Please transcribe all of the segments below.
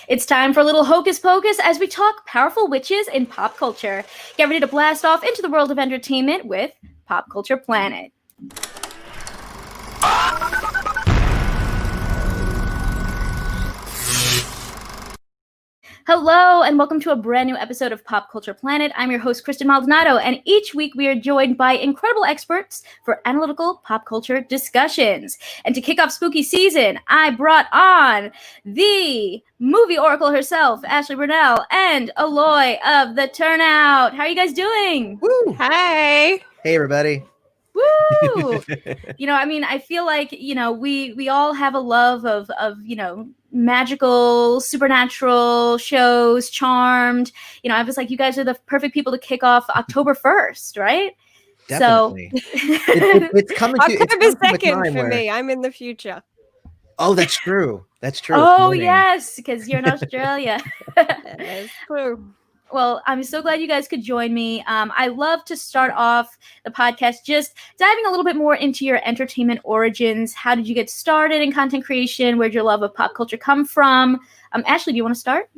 It's time for a little hocus pocus as we talk powerful witches in pop culture. Get ready to blast off into the world of entertainment with Pop Culture Planet. Hello, and welcome to a brand new episode of Pop Culture Planet. I'm your host, Kristen Maldonado, and each week we are joined by incredible experts for analytical pop culture discussions. And to kick off spooky season, I brought on the movie oracle herself, Ashleigh Burnell, and Eloy of The Turnout. How are you guys doing? Woo! Hi. Hey, everybody. Woo! I feel like, we all have a love of magical, supernatural shows, Charmed. I was like, you guys are the perfect people to kick off October 1st, right? Definitely. So it's coming to October 2nd for me. I'm in the future. Oh, that's true. That's true. Oh, yes, because you're in Australia. That's true. Well, I'm so glad you guys could join me. I love to start off the podcast just diving a little bit more into your entertainment origins. How did you get started in content creation? Where'd your love of pop culture come from? Ashleigh, do you want to start?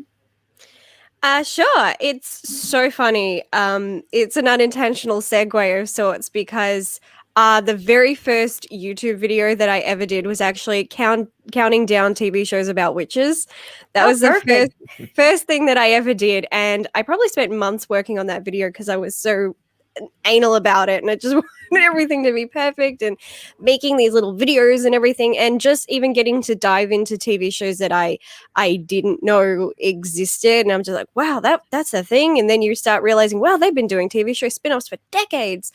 Sure. It's so funny. It's an unintentional segue of sorts because the very first YouTube video that I ever did was actually counting down TV shows about witches. That was the first thing that I ever did. And I probably spent months working on that video because I was so anal about it and I just wanted everything to be perfect and making these little videos and everything, and just even getting to dive into TV shows that I didn't know existed, and I'm just like, wow, that's a thing. And then you start realizing, wow, they've been doing TV show spin-offs for decades,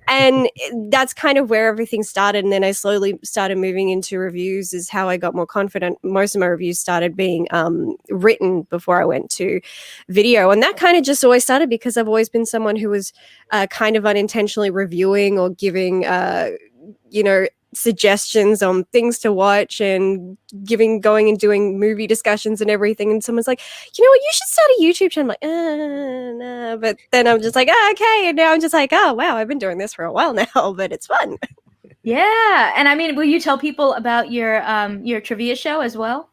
and that's kind of where everything started. And then I slowly started moving into reviews, is how I got more confident. Most of my reviews started being written before I went to video, and that kind of just always started because I've always been someone who was kind of unintentionally reviewing or giving suggestions on things to watch and going and doing movie discussions and everything. And someone's like, you know what, you should start a YouTube channel. I'm like, no. But then I'm just like, okay. And now I'm just like, oh, wow, I've been doing this for a while now, but it's fun. Yeah. And will you tell people about your trivia show as well?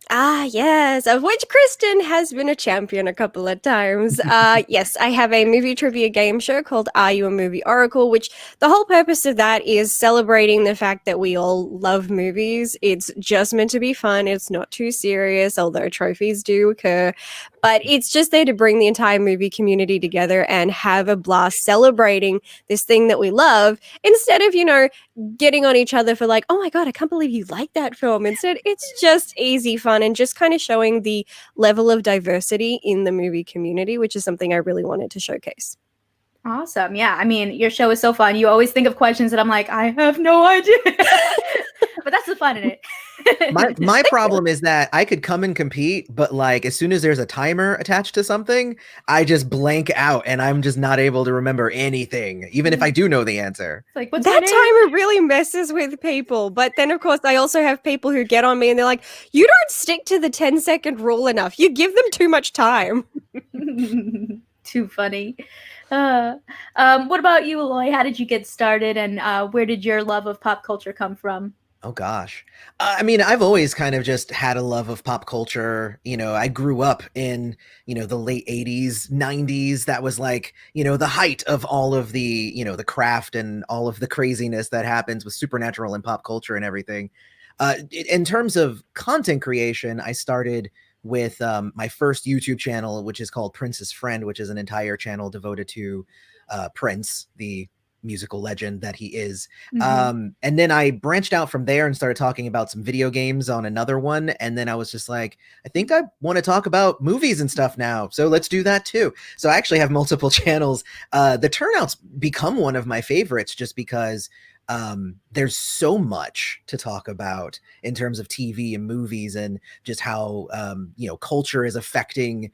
Yes, of which Kristen has been a champion a couple of times. Yes, I have a movie trivia game show called Are You a Movie Oracle, which the whole purpose of that is celebrating the fact that we all love movies. It's just meant to be fun. It's not too serious, although trophies do occur. But it's just there to bring the entire movie community together and have a blast celebrating this thing that we love, instead of, getting on each other for like, oh my God, I can't believe you like that film. Instead, it's just easy fun and just kind of showing the level of diversity in the movie community, which is something I really wanted to showcase. Awesome. Yeah. Your show is so fun. You always think of questions that I'm like, I have no idea. But that's the fun in it. My problem is that I could come and compete, but like as soon as there's a timer attached to something, I just blank out and I'm just not able to remember anything, even if I do know the answer. It's like, what's that timer really messes with people. But then, of course, I also have people who get on me and they're like, you don't stick to the 10-second rule enough. You give them too much time. Too funny. What about you, Eloy? How did you get started, and where did your love of pop culture come from? Oh, gosh. I've always kind of just had a love of pop culture. I grew up in, the late 80s, 90s. That was like, the height of all of the, the craft and all of the craziness that happens with supernatural and pop culture and everything. In terms of content creation, I started with my first YouTube channel, which is called Prince's Friend, which is an entire channel devoted to Prince, the musical legend that he is. And then I branched out from there and started talking about some video games on another one. And then I was just like, I think I want to talk about movies and stuff now. So let's do that too. So I actually have multiple channels. The Turnout's become one of my favorites just because there's so much to talk about in terms of TV and movies and just how, culture is affecting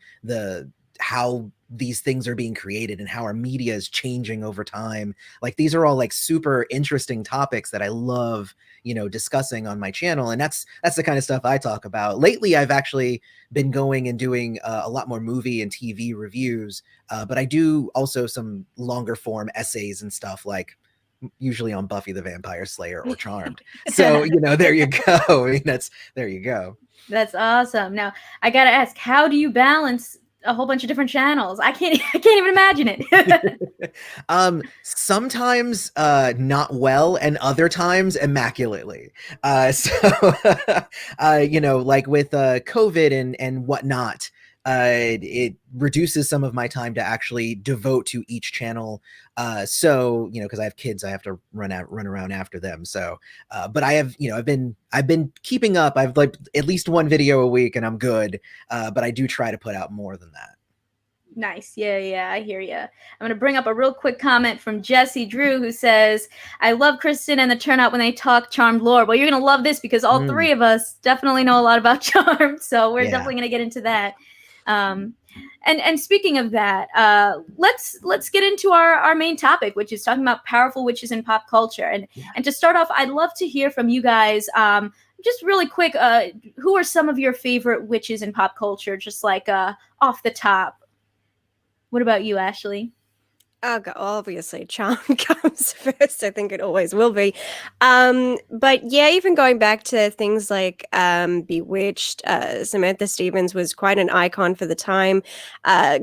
how these things are being created and how our media is changing over time. Like these are all like super interesting topics that I love, discussing on my channel. And that's the kind of stuff I talk about. Lately, I've actually been going and doing a lot more movie and TV reviews, but I do also some longer form essays and stuff like usually on Buffy the Vampire Slayer or Charmed. So, there you go. I mean, there you go. That's awesome. Now, I got to ask, how do you balance a whole bunch of different channels? I can't even imagine it. Sometimes not well, and other times immaculately. Like with COVID and whatnot, it reduces some of my time to actually devote to each channel. Because I have kids, I have to run around after them. So, but I have, I've been keeping up. I've like at least one video a week, and I'm good. But I do try to put out more than that. Nice. Yeah, I hear you. I'm going to bring up a real quick comment from Jesse Drew, who says, I love Kristen and the Turnout when they talk Charmed lore. Well, you're going to love this because all three of us definitely know a lot about Charmed. So we're definitely going to get into that. And speaking of that, let's get into our main topic, which is talking about powerful witches in pop culture. And to start off, I'd love to hear from you guys, just really quick, who are some of your favorite witches in pop culture, just like off the top? What about you, Ashleigh? Obviously, Charmed comes first. I think it always will be. But yeah, even going back to things like Bewitched, Samantha Stevens was quite an icon for the time.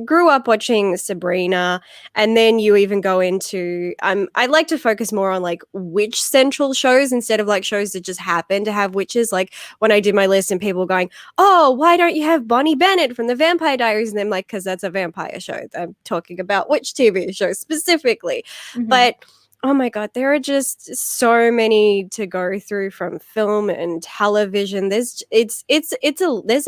Grew up watching Sabrina, and then you even go into I like to focus more on like witch central shows instead of like shows that just happen to have witches. Like when I did my list and people were going, oh, why don't you have Bonnie Bennett from the Vampire Diaries? And I'm like, because that's a vampire show. I'm talking about witch TV shows specifically. But oh my god, there are just so many to go through from film and television. There's a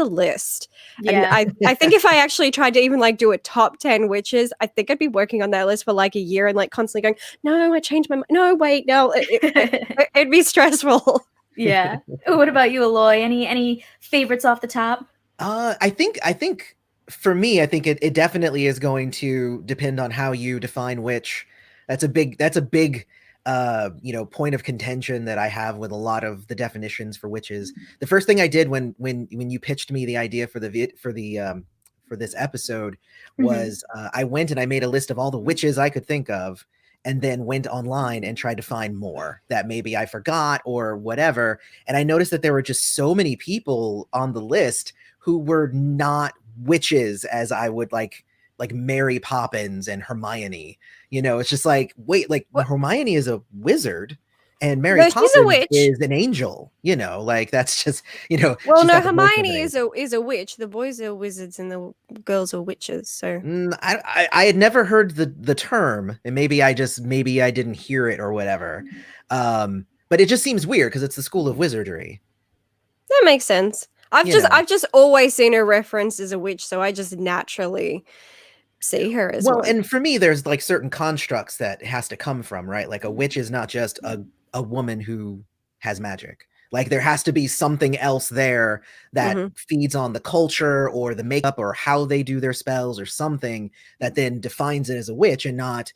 list. Yeah. And I think if I actually tried to even like do a top 10 witches, I think I'd be working on that list for like a year and like constantly going, no, I changed my mind. No, wait, no. It'd be stressful. Yeah. What about you, Eloy? Any favorites off the top? I think for me, I think it definitely is going to depend on how you define witch. That's a big point of contention that I have with a lot of the definitions for witches. The first thing I did when you pitched me the idea for this episode was I went and I made a list of all the witches I could think of, and then went online and tried to find more that maybe I forgot or whatever. And I noticed that there were just so many people on the list who were not witches as I would like Mary Poppins and Hermione. It's just like, wait, like what? Hermione is a wizard and Mary Poppins is an angel, like that's just, Well, no, Hermione is a witch. The boys are wizards and the girls are witches. So I had never heard the term, and maybe I didn't hear it or whatever. But it just seems weird because it's the school of wizardry. That makes sense. I've just always seen her referenced as a witch, so I just naturally see her as well. And for me, there's like certain constructs that has to come from, right? Like a witch is not just a woman who has magic. Like there has to be something else there that feeds on the culture or the makeup or how they do their spells or something that then defines it as a witch, and not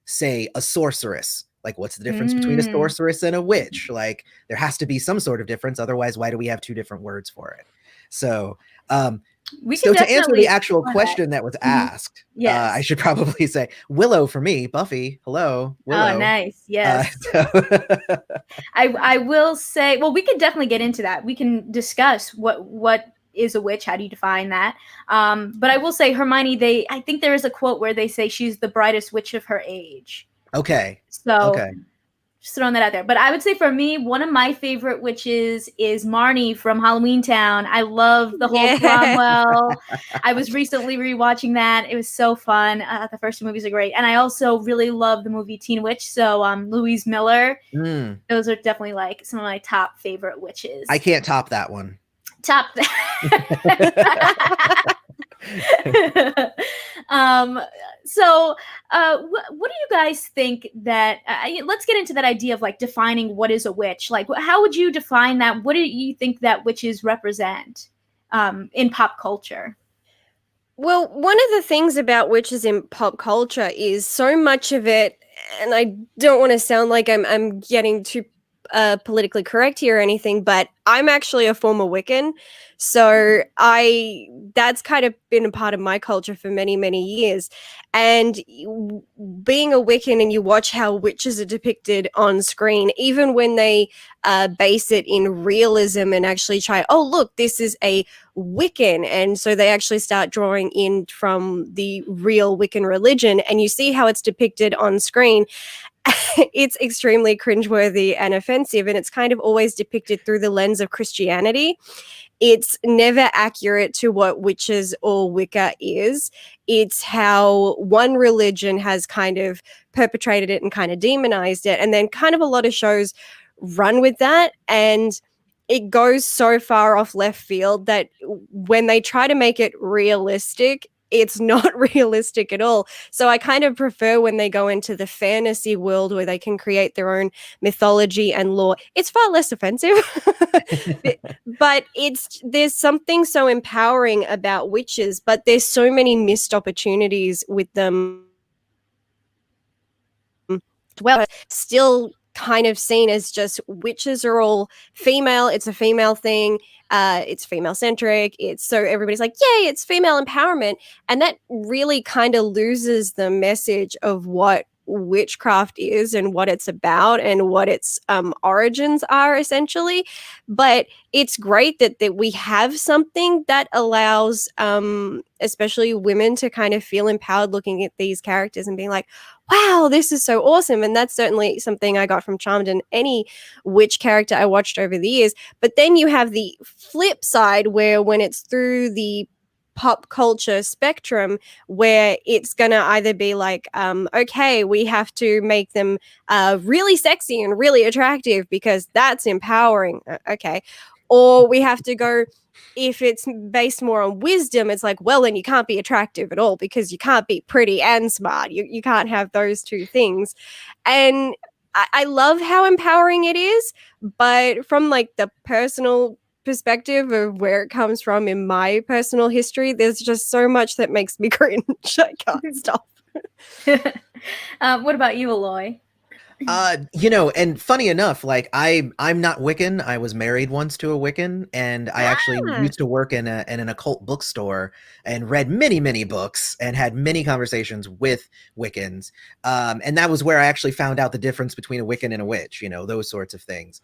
say a sorceress. Like what's the difference between a sorceress and a witch? Like there has to be some sort of difference. Otherwise, why do we have two different words for it? So to answer the actual question that was asked, I should probably say Willow for me. Buffy, hello. Willow. Oh, nice. Yes. I will say, well, we can definitely get into that. We can discuss what is a witch. How do you define that? But I will say Hermione, I think there is a quote where they say she's the brightest witch of her age. Okay. So just throwing that out there. But I would say for me, one of my favorite witches is Marnie from Halloween Town. I love the whole Cromwell. I was recently rewatching that. It was so fun. The first two movies are great. And I also really love the movie Teen Witch. So Louise Miller. Those are definitely like some of my top favorite witches. I can't top that one. Top that. So what do you guys think that let's get into that idea of like defining what is a witch. Like how would you define that? What do you think that witches represent in pop culture? Well, one of the things about witches in pop culture is so much of it, and I don't want to sound like I'm getting too politically correct here or anything, but I'm actually a former Wiccan, so that's kind of been a part of my culture for many, many years. And being a Wiccan, and you watch how witches are depicted on screen, even when they base it in realism and actually try, oh look, this is a Wiccan, and so they actually start drawing in from the real Wiccan religion, and you see how it's depicted on screen. It's extremely cringeworthy and offensive, and it's kind of always depicted through the lens of Christianity. It's never accurate to what witches or Wicca is. It's how one religion has kind of perpetrated it and kind of demonized it, and then kind of a lot of shows run with that, and it goes so far off left field that when they try to make it realistic, it's not realistic at all. So I kind of prefer when they go into the fantasy world where they can create their own mythology and lore. It's far less offensive, but there's something so empowering about witches, but there's so many missed opportunities with them. Well, still kind of seen as just witches are all female. It's a female thing. It's female centric. So everybody's like, yay, it's female empowerment. And that really kind of loses the message of what witchcraft is and what it's about and what its origins are, essentially. But it's great that we have something that allows especially women to kind of feel empowered looking at these characters and being like, wow, this is so awesome. And that's certainly something I got from Charmed and any witch character I watched over the years. But then you have the flip side where when it's through the pop culture spectrum, where it's going to either be like, okay, we have to make them really sexy and really attractive because that's empowering. Okay. Or we have to go, if it's based more on wisdom, it's like, well, then you can't be attractive at all because you can't be pretty and smart. You can't have those two things. And I love how empowering it is, but from like the personal perspective of where it comes from in my personal history, there's just so much that makes me cringe. I can't stop. What about you, Eloy? And funny enough, like I'm not Wiccan. I was married once to a Wiccan, and I actually used to work in an occult bookstore and read many, many books and had many conversations with Wiccans. And that was where I actually found out the difference between a Wiccan and a witch, those sorts of things.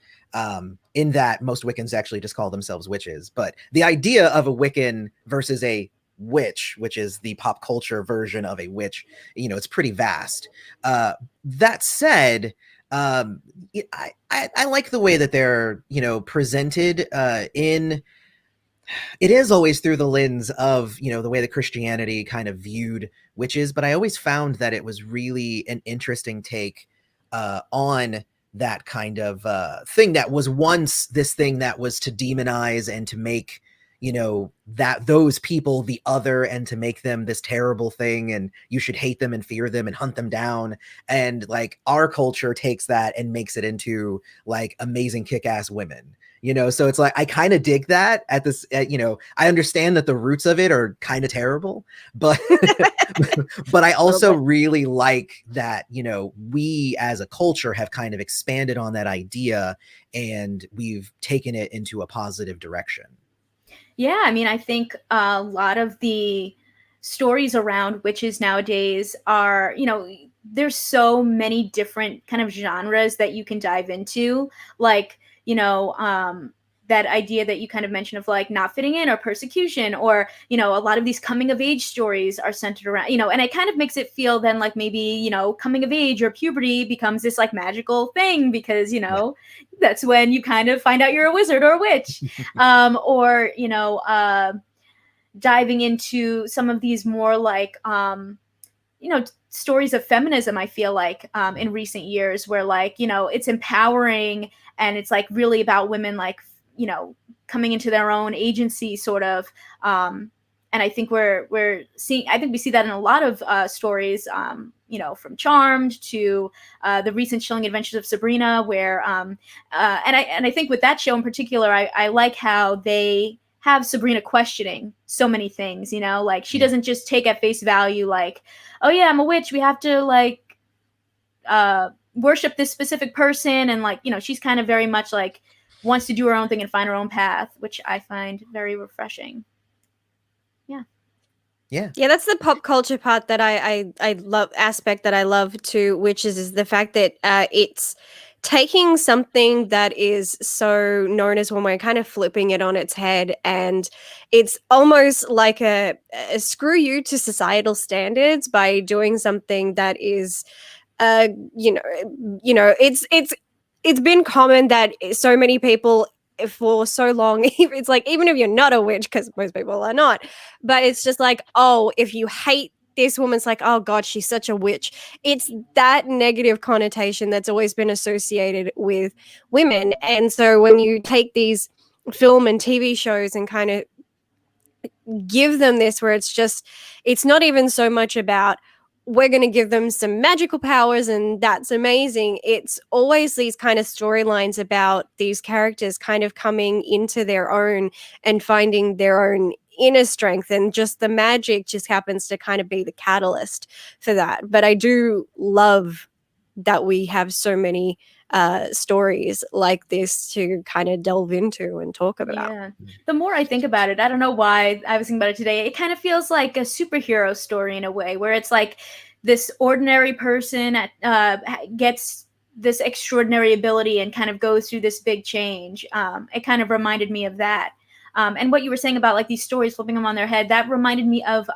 In that most Wiccans actually just call themselves witches. But the idea of a Wiccan versus a witch, which is the pop culture version of a witch, it's pretty vast. That said, I like the way that they're presented in. It is always through the lens of the way that Christianity kind of viewed witches, but I always found that it was really an interesting take on that kind of thing that was once this thing that was to demonize and to make that those people the other, and to make them this terrible thing, and you should hate them and fear them and hunt them down. And like our culture takes that and makes it into like amazing kick-ass women, so it's like I kind of dig that at this I understand that the roots of it are kind of terrible, but but I also really like that we as a culture have kind of expanded on that idea and we've taken it into a positive direction. Yeah, I mean, I think a lot of the stories around witches nowadays are, there's so many different kind of genres that you can dive into. Like, that idea that you kind of mentioned of like not fitting in or persecution, or, a lot of these coming of age stories are centered around, and it kind of makes it feel then like maybe, coming of age or puberty becomes this like magical thing because, that's when you kind of find out you're a wizard or a witch. Or, diving into some of these more like, stories of feminism, I feel like in recent years where like, it's empowering and it's like really about women like, coming into their own agency sort of. And I think we see that in a lot of stories, from Charmed to the recent Chilling Adventures of Sabrina, where and I think with that show in particular, I like how they have Sabrina questioning so many things, like she doesn't just take at face value like, oh yeah, I'm a witch, we have to like worship this specific person, and like, you know, she's kind of very much like wants to do her own thing and find her own path, which I find very refreshing. Yeah, that's the pop culture part that I love, aspect that I love too, which is the fact that it's taking something that is so known as woman, kind of flipping it on its head, and it's almost like a screw you to societal standards by doing something that is, you know, it's been common that so many people for so long, it's like, even if you're not a witch, because most people are not, but it's just like, oh, if you hate this woman, it's like, oh god, she's such a witch. It's that negative connotation that's always been associated with women. And so when you take these film and TV shows and kind of give them this, where it's not even so much about, we're going to give them some magical powers and that's amazing. It's always these kind of storylines about these characters kind of coming into their own and finding their own inner strength, and just the magic just happens to kind of be the catalyst for that. But I do love that we have so many stories like this to kind of delve into and talk about. Yeah. The more I think about it, I don't know why I was thinking about it today, it kind of feels like a superhero story in a way, where it's like this ordinary person gets this extraordinary ability and kind of goes through this big change. It kind of reminded me of that. And what you were saying about like these stories flipping them on their head, that reminded me of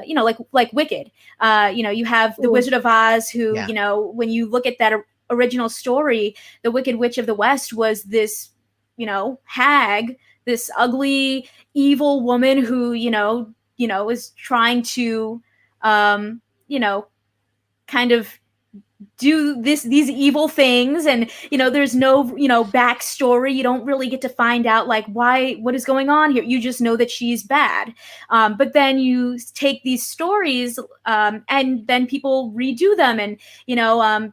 you know, like Wicked. You know, you have the Wizard of Oz, who, you know, when you look at that original story, the Wicked Witch of the West was this, you know, hag, this ugly, evil woman who, you know, is trying to, you know, kind of do these evil things, and you know, there's no, you know, backstory. You don't really get to find out like what is going on here. You just know that she's bad. But then you take these stories, and then people redo them, and you know,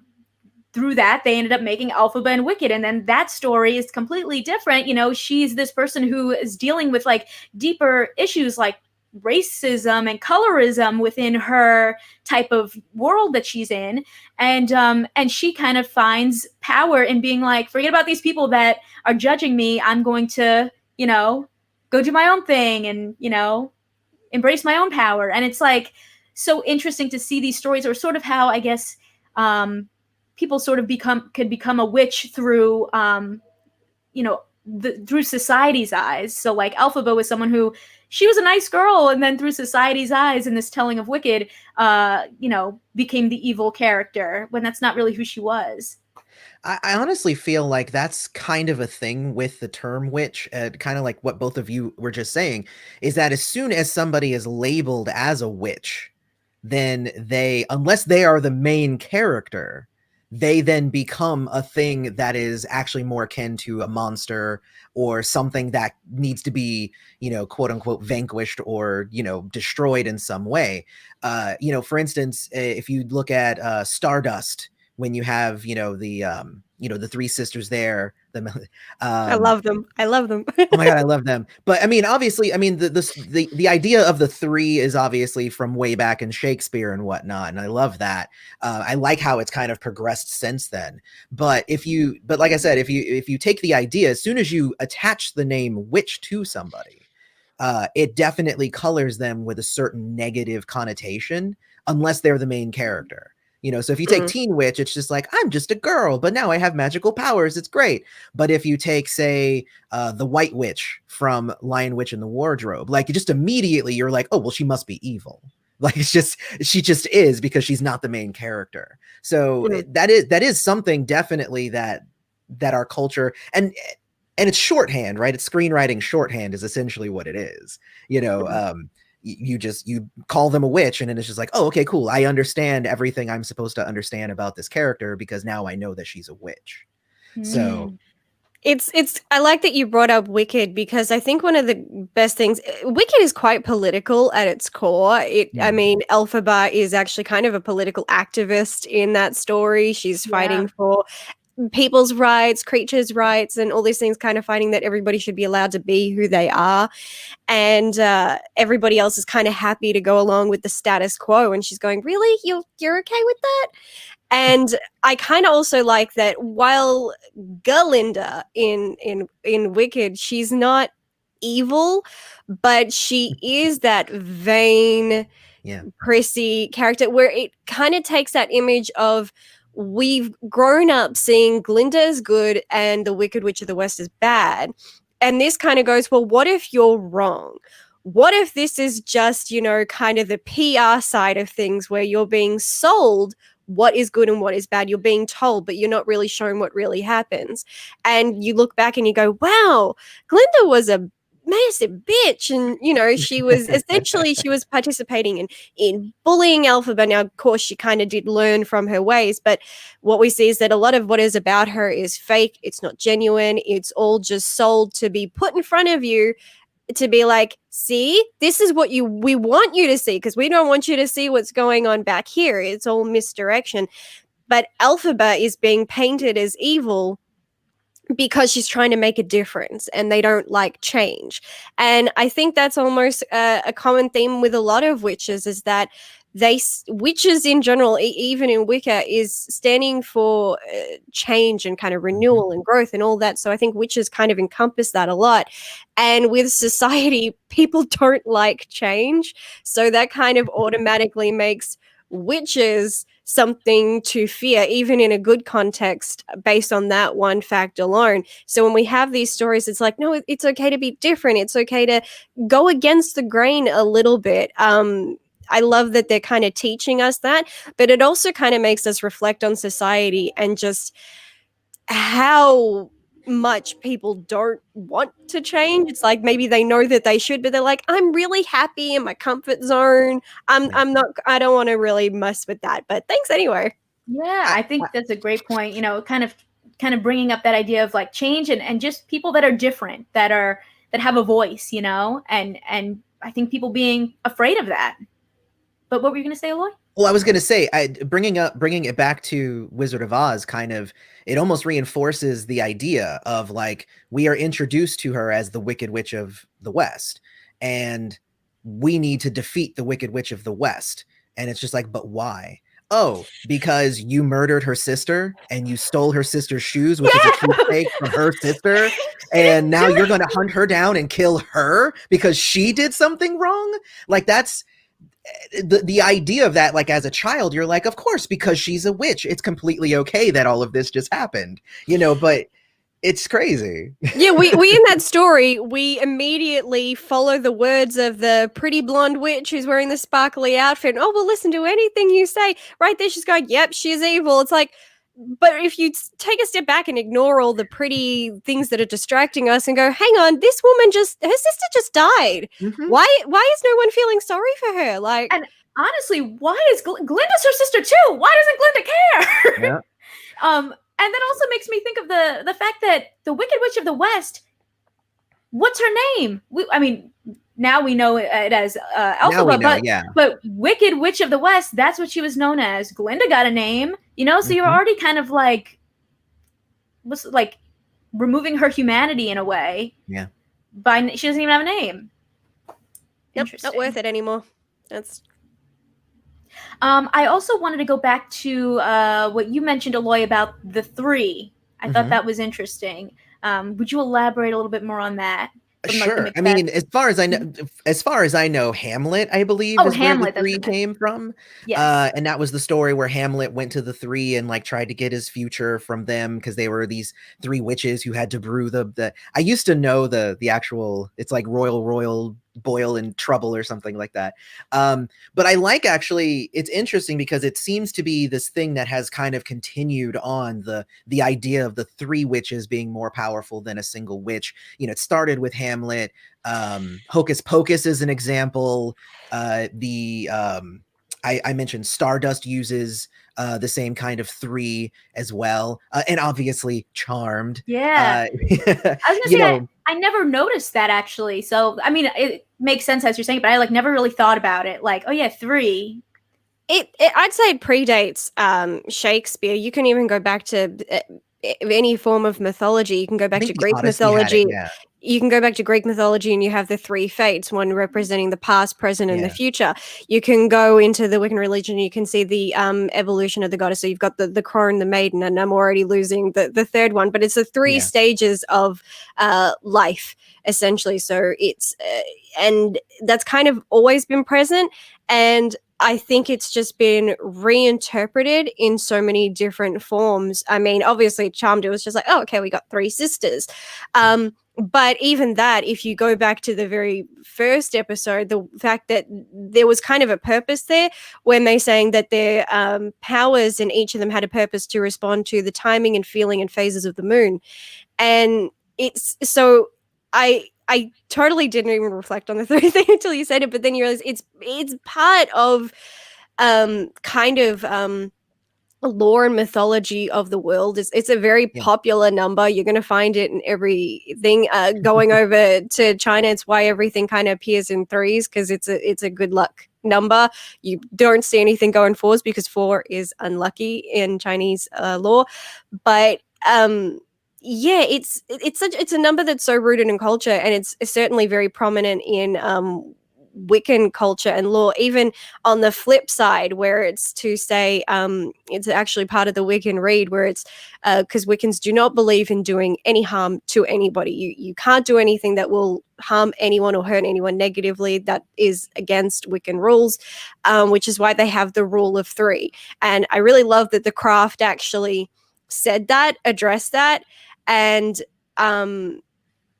through that they ended up making Elphaba and Wicked, and then that story is completely different. You know, she's this person who is dealing with like deeper issues like racism and colorism within her type of world that she's in, and she kind of finds power in being like, forget about these people that are judging me, I'm going to, you know, go do my own thing and, you know, embrace my own power. And it's like so interesting to see these stories, or sort of how I guess people sort of could become a witch through you know, through society's eyes. So like Elphaba was someone who, she was a nice girl, and then through society's eyes in this telling of Wicked, you know, became the evil character when that's not really who she was. I honestly feel like that's kind of a thing with the term witch, kind of like what both of you were just saying, is that as soon as somebody is labeled as a witch, then they, unless they are the main character, they then become a thing that is actually more akin to a monster or something that needs to be, you know, quote unquote, vanquished or, you know, destroyed in some way. You know, for instance, if you look at Stardust, when you have, you know, the three sisters there, I love them. I love them. Oh my god, I love them. But I mean, obviously, I mean, the idea of the three is obviously from way back in Shakespeare and whatnot, and I love that. I like how it's kind of progressed since then. But like I said, if you take the idea, as soon as you attach the name witch to somebody, it definitely colors them with a certain negative connotation, unless they're the main character. You know, so if you take Teen Witch, it's just like, I'm just a girl, but now I have magical powers. It's great. But if you take, say, the White Witch from Lion Witch in the Wardrobe, like, just immediately you're like, oh, well, she must be evil. Like, she just is, because she's not the main character. So that is something definitely that our culture, and it's shorthand, right? It's screenwriting shorthand is essentially what it is. You know, you call them a witch, and then it's just like, oh, okay, cool. I understand everything I'm supposed to understand about this character because now I know that she's a witch. So it's I like that you brought up Wicked, because I think one of the best things, Wicked is quite political at its core. I mean, Elphaba is actually kind of a political activist in that story. She's fighting for people's rights, creatures' rights, and all these things, kind of fighting that everybody should be allowed to be who they are. And everybody else is kind of happy to go along with the status quo. And she's going, really? You're okay with that? And I kind of also like that while Galinda in Wicked, she's not evil, but she is that vain, Yeah. prissy character where it kind of takes that image of we've grown up seeing Glinda as good and the Wicked Witch of the West is bad. And this kind of goes, well, what if you're wrong? What if this is just, you know, kind of the PR side of things where you're being sold what is good and what is bad? You're being told, but you're not really shown what really happens. And you look back and you go, wow, Glinda was a massive bitch, and you know she was essentially she was participating in bullying Elphaba. Now of course she kind of did learn from her ways, but what we see is that a lot of what is about her is fake. It's not genuine. It's all just sold to be put in front of you to be like, see, this is what we want you to see, because we don't want you to see what's going on back here. It's all misdirection. But Elphaba is being painted as evil because she's trying to make a difference and they don't like change. And I think that's almost a common theme with a lot of witches, is that witches in general, even in Wicca, is standing for change and kind of renewal and growth and all that. So I think witches kind of encompass that a lot. And with society, people don't like change. So that kind of automatically makes witches something to fear, even in a good context, based on that one fact alone. So when we have these stories, it's like, no, it's okay to be different. It's okay to go against the grain a little bit. I love that they're kind of teaching us that, but it also kind of makes us reflect on society and just how much people don't want to change. It's like maybe they know that they should, but they're like, I'm really happy in my comfort zone. I don't want to really mess with that, but thanks anyway. Yeah, I think that's a great point. You know, kind of bringing up that idea of like change and just people that are different, that have a voice, you know, and I think people being afraid of that. But what were you going to say, Eloy? Well, I was going to say, bringing it back to Wizard of Oz, kind of, it almost reinforces the idea of like, we are introduced to her as the Wicked Witch of the West, and we need to defeat the Wicked Witch of the West. And it's just like, but why? Oh, because you murdered her sister and you stole her sister's shoes, which is a keepsake from her sister. And now you're going to hunt her down and kill her because she did something wrong. Like, that's the idea of that. Like, as a child, you're like, of course, because she's a witch, it's completely okay that all of this just happened, you know, but it's crazy. Yeah, we in that story, we immediately follow the words of the pretty blonde witch who's wearing the sparkly outfit. Oh, we'll listen to anything you say. Right there, she's going, yep, she's evil. It's like, but if you take a step back and ignore all the pretty things that are distracting us and go, hang on, this woman her sister just died. Mm-hmm. Why is no one feeling sorry for her? Like, and honestly, why is Glinda's her sister too? Why doesn't Glinda care? Yeah. And that also makes me think of the fact that the Wicked Witch of the West, what's her name? I mean, now we know it as Elphaba, but Wicked Witch of the West, that's what she was known as. Glinda got a name, you know, so you're already kind of like, removing her humanity in a way. Yeah. She doesn't even have a name. Yep, not worth it anymore. That's... I also wanted to go back to what you mentioned, Eloy, about the three. I thought that was interesting. Would you elaborate a little bit more on that? Sure. I mean, as far as I know, Hamlet, I believe, is Hamlet, where the three came from. Yes. And that was the story where Hamlet went to the three and like tried to get his future from them because they were these three witches who had to brew the. I used to know the actual. It's like royal boil in trouble or something like that. But I like, actually, it's interesting because it seems to be this thing that has kind of continued on, the idea of the three witches being more powerful than a single witch. You know, it started with Hamlet. Hocus Pocus is an example. I mentioned Stardust uses the same kind of three as well. And obviously Charmed. Yeah. I was gonna say, I never noticed that, actually. So, I mean, it makes sense as you're saying, but I never really thought about it. Like, oh yeah, three. I'd say it predates Shakespeare. You can even go back to any form of mythology. You can go back to Greek mythology. you can go back to Greek mythology and you have the three fates, one representing the past, present, and the future. You can go into the Wiccan religion, you can see the evolution of the goddess. So you've got the crone, the maiden, and I'm already losing the third one, but it's the three stages of life, essentially. So it's, and that's kind of always been present. And I think it's just been reinterpreted in so many different forms. I mean, obviously Charmed, it was just like, oh, okay, we got three sisters. But even that, if you go back to the very first episode, the fact that there was kind of a purpose there when they saying that their powers and each of them had a purpose to respond to the timing and feeling and phases of the moon. And it's so I totally didn't even reflect on the third thing until you said it, but then you realize it's part of kind of lore and mythology of the world. It's a very popular number. You're going to find it in everything. Going over to China, it's why everything kind of appears in threes, because it's a good luck number. You don't see anything go in fours because 4 is unlucky in Chinese lore. But it's a number that's so rooted in culture, and it's certainly very prominent in Wiccan culture and lore. Even on the flip side, where it's to say it's actually part of the Wiccan read, where it's because Wiccans do not believe in doing any harm to anybody. You can't do anything that will harm anyone or hurt anyone negatively. That is against Wiccan rules, which is why they have the rule of 3. And I really love that the craft actually said that, addressed that, and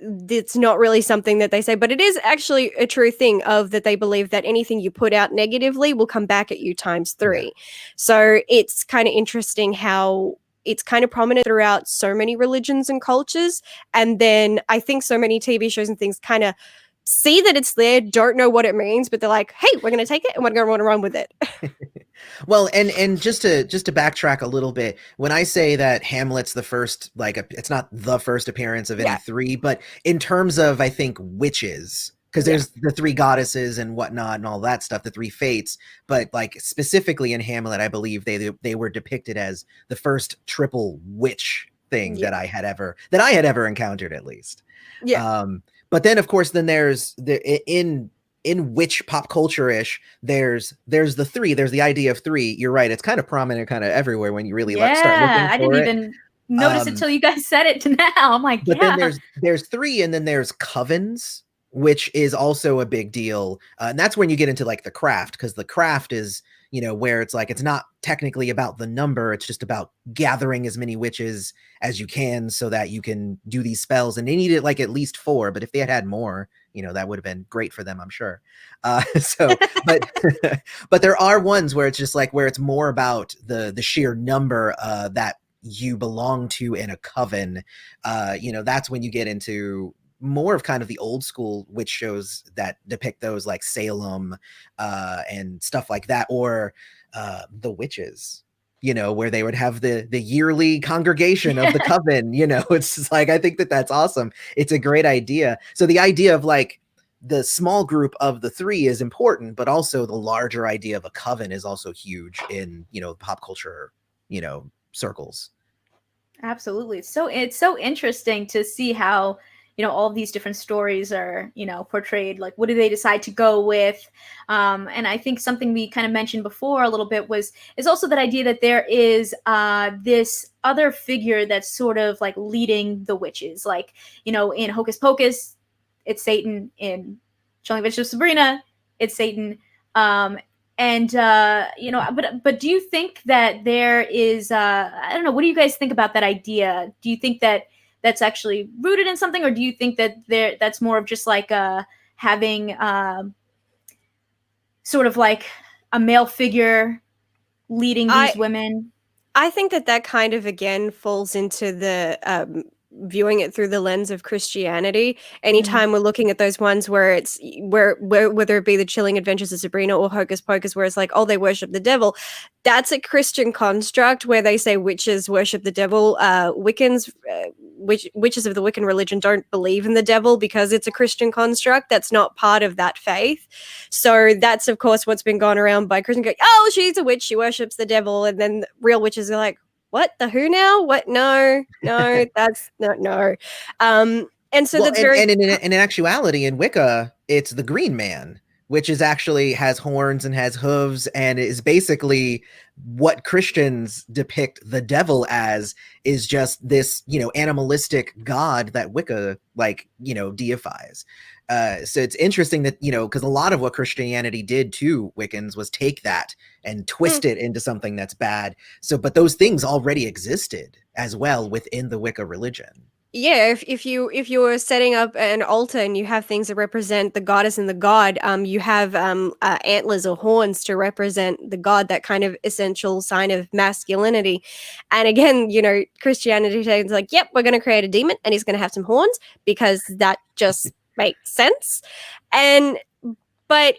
it's not really something that they say, but it is actually a true thing of that they believe that anything you put out negatively will come back at you times 3. So it's kind of interesting how it's kind of prominent throughout so many religions and cultures. And then I think so many TV shows and things kind of see that it's there, don't know what it means, but they're like, hey, we're going to take it and we're going to want to run with it. Well, and just to backtrack a little bit, when I say that Hamlet's the first, it's not the first appearance of any 3, but in terms of, I think, witches, because there's the 3 goddesses and whatnot and all that stuff, the 3 fates, but like specifically in Hamlet, I believe they were depicted as the first triple witch thing that I had ever encountered, at least. But then, of course, then there's in witch pop culture-ish, there's the 3. There's the idea of 3. You're right. It's kind of prominent kind of everywhere when you really start looking for it. I didn't even notice it till you guys said it now. I'm like, but then there's 3, and then there's covens, which is also a big deal. And that's when you get into like the craft, because the craft is, where it's like, it's not technically about the number. It's just about gathering as many witches as you can so that you can do these spells. And they needed like at least 4, but if they had more, that would have been great for them, I'm sure. But there are ones where it's just like, where it's more about the sheer number that you belong to in a coven. That's when you get into more of kind of the old school witch shows that depict those, like Salem and stuff like that, or the witches, where they would have the yearly congregation of the coven. It's just like, I think that's awesome. It's a great idea. So the idea of like the small group of the 3 is important, but also the larger idea of a coven is also huge in pop culture circles. Absolutely. So it's so interesting to see how all of these different stories are, portrayed. Like, what do they decide to go with? And I think something we kind of mentioned before a little bit is also that idea that there is this other figure that's sort of like leading the witches. Like, in Hocus Pocus, it's Satan. In Chilling Adventures of Sabrina, it's Satan. But do you think that there is, I don't know, what do you guys think about that idea? Do you think that that's actually rooted in something, or do you think that that's more of just like having sort of like a male figure leading these women? I think that kind of again falls into the viewing it through the lens of Christianity. Anytime we're looking at those ones where it's where whether it be the Chilling Adventures of Sabrina or Hocus Pocus, where it's like, oh, they worship the devil, that's a Christian construct where they say witches worship the devil. Wiccans, witches of the Wiccan religion don't believe in the devil because it's a Christian construct. That's not part of that faith. So that's, of course, what's been gone around by Kristen going, oh, she's a witch, she worships the devil. And then real witches are like, what, the who now? What? No, that's not, no. And so Well, that's very and in actuality, in Wicca, it's the Green Man, which is actually has horns and has hooves, and is basically what Christians depict the devil as, is just this, animalistic god that Wicca, deifies. So it's interesting that, because a lot of what Christianity did to Wiccans was take that and twist it into something that's bad. So, but those things already existed as well within the Wicca religion. Yeah, if you were setting up an altar and you have things that represent the goddess and the god, you have antlers or horns to represent the god, that kind of essential sign of masculinity. And again, Christianity is like, yep, we're going to create a demon and he's going to have some horns because that just makes sense. But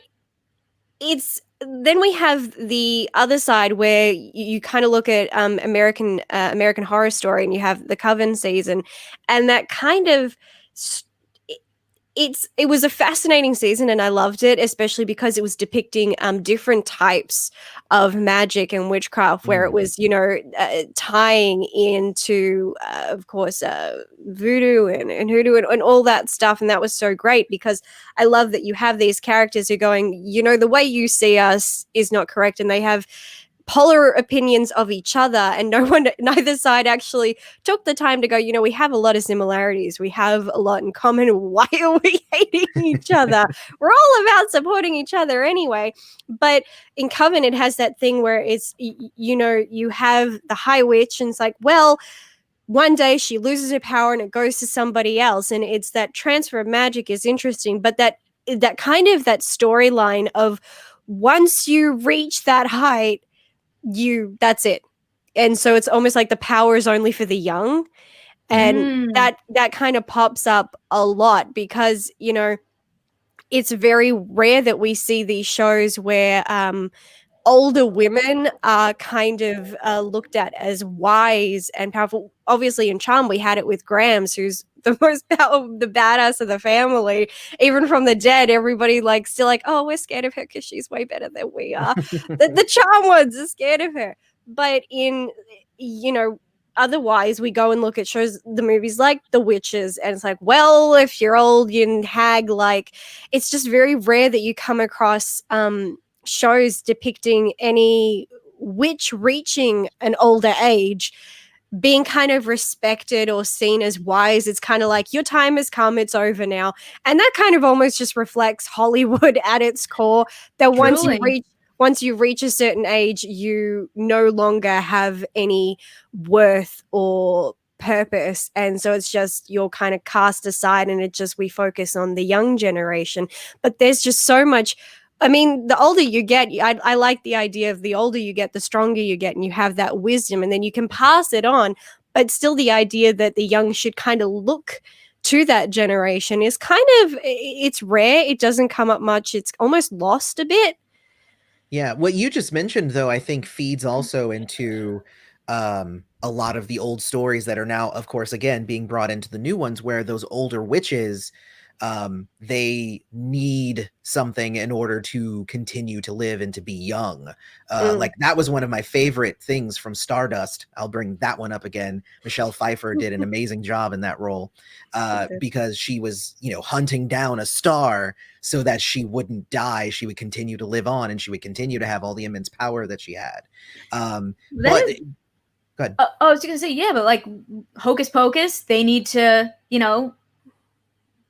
it's then we have the other side where you kind of look at American Horror Story, and you have the Coven season, and that kind of it was a fascinating season, and I loved it, especially because it was depicting different types of magic and witchcraft, where it was tying into of course voodoo and hoodoo and all that stuff. And that was so great, because I love that you have these characters who are going, the way you see us is not correct, and they have polar opinions of each other, and neither side actually took the time to go, we have a lot of similarities, we have a lot in common, why are we hating each other? We're all about supporting each other anyway. But in Coven, it has that thing where it's you have the High Witch, and it's like, well, one day she loses her power and it goes to somebody else, and it's that transfer of magic is interesting. But that kind of that storyline of once you reach that height, that's it. And so it's almost like the power is only for the young, and that kind of pops up a lot, because it's very rare that we see these shows where older women are kind of looked at as wise and powerful. Obviously in Charm we had it with Grams, who's the most the badass of the family. Even from the dead, everybody still oh, we're scared of her because she's way better than we are. the Charm ones are scared of her. But in otherwise we go and look at shows, the movies like The Witches, and it's like, well, if you're old, you hag. It's just very rare that you come across shows depicting any witch reaching an older age being kind of respected or seen as wise. It's kind of like, your time has come, it's over now. And that kind of almost just reflects Hollywood at its core, that once you reach a certain age, you no longer have any worth or purpose, and so it's just you're kind of cast aside, and we focus on the young generation. But there's just so much. I mean, the older you get, I like the idea of the older you get, the stronger you get, and you have that wisdom, and then you can pass it on. But still, the idea that the young should kind of look to that generation is it's rare. It doesn't come up much. It's almost lost a bit. Yeah, what you just mentioned, though, I think feeds also into a lot of the old stories that are now, of course, again, being brought into the new ones, where those older witches, they need something in order to continue to live and to be young. That was one of my favorite things from Stardust. I'll bring that one up again. Michelle Pfeiffer did an amazing job in that role, because she was, hunting down a star so that she wouldn't die. She would continue to live on, and she would continue to have all the immense power that she had. Go ahead. I was gonna say, yeah, but Hocus Pocus, they need to,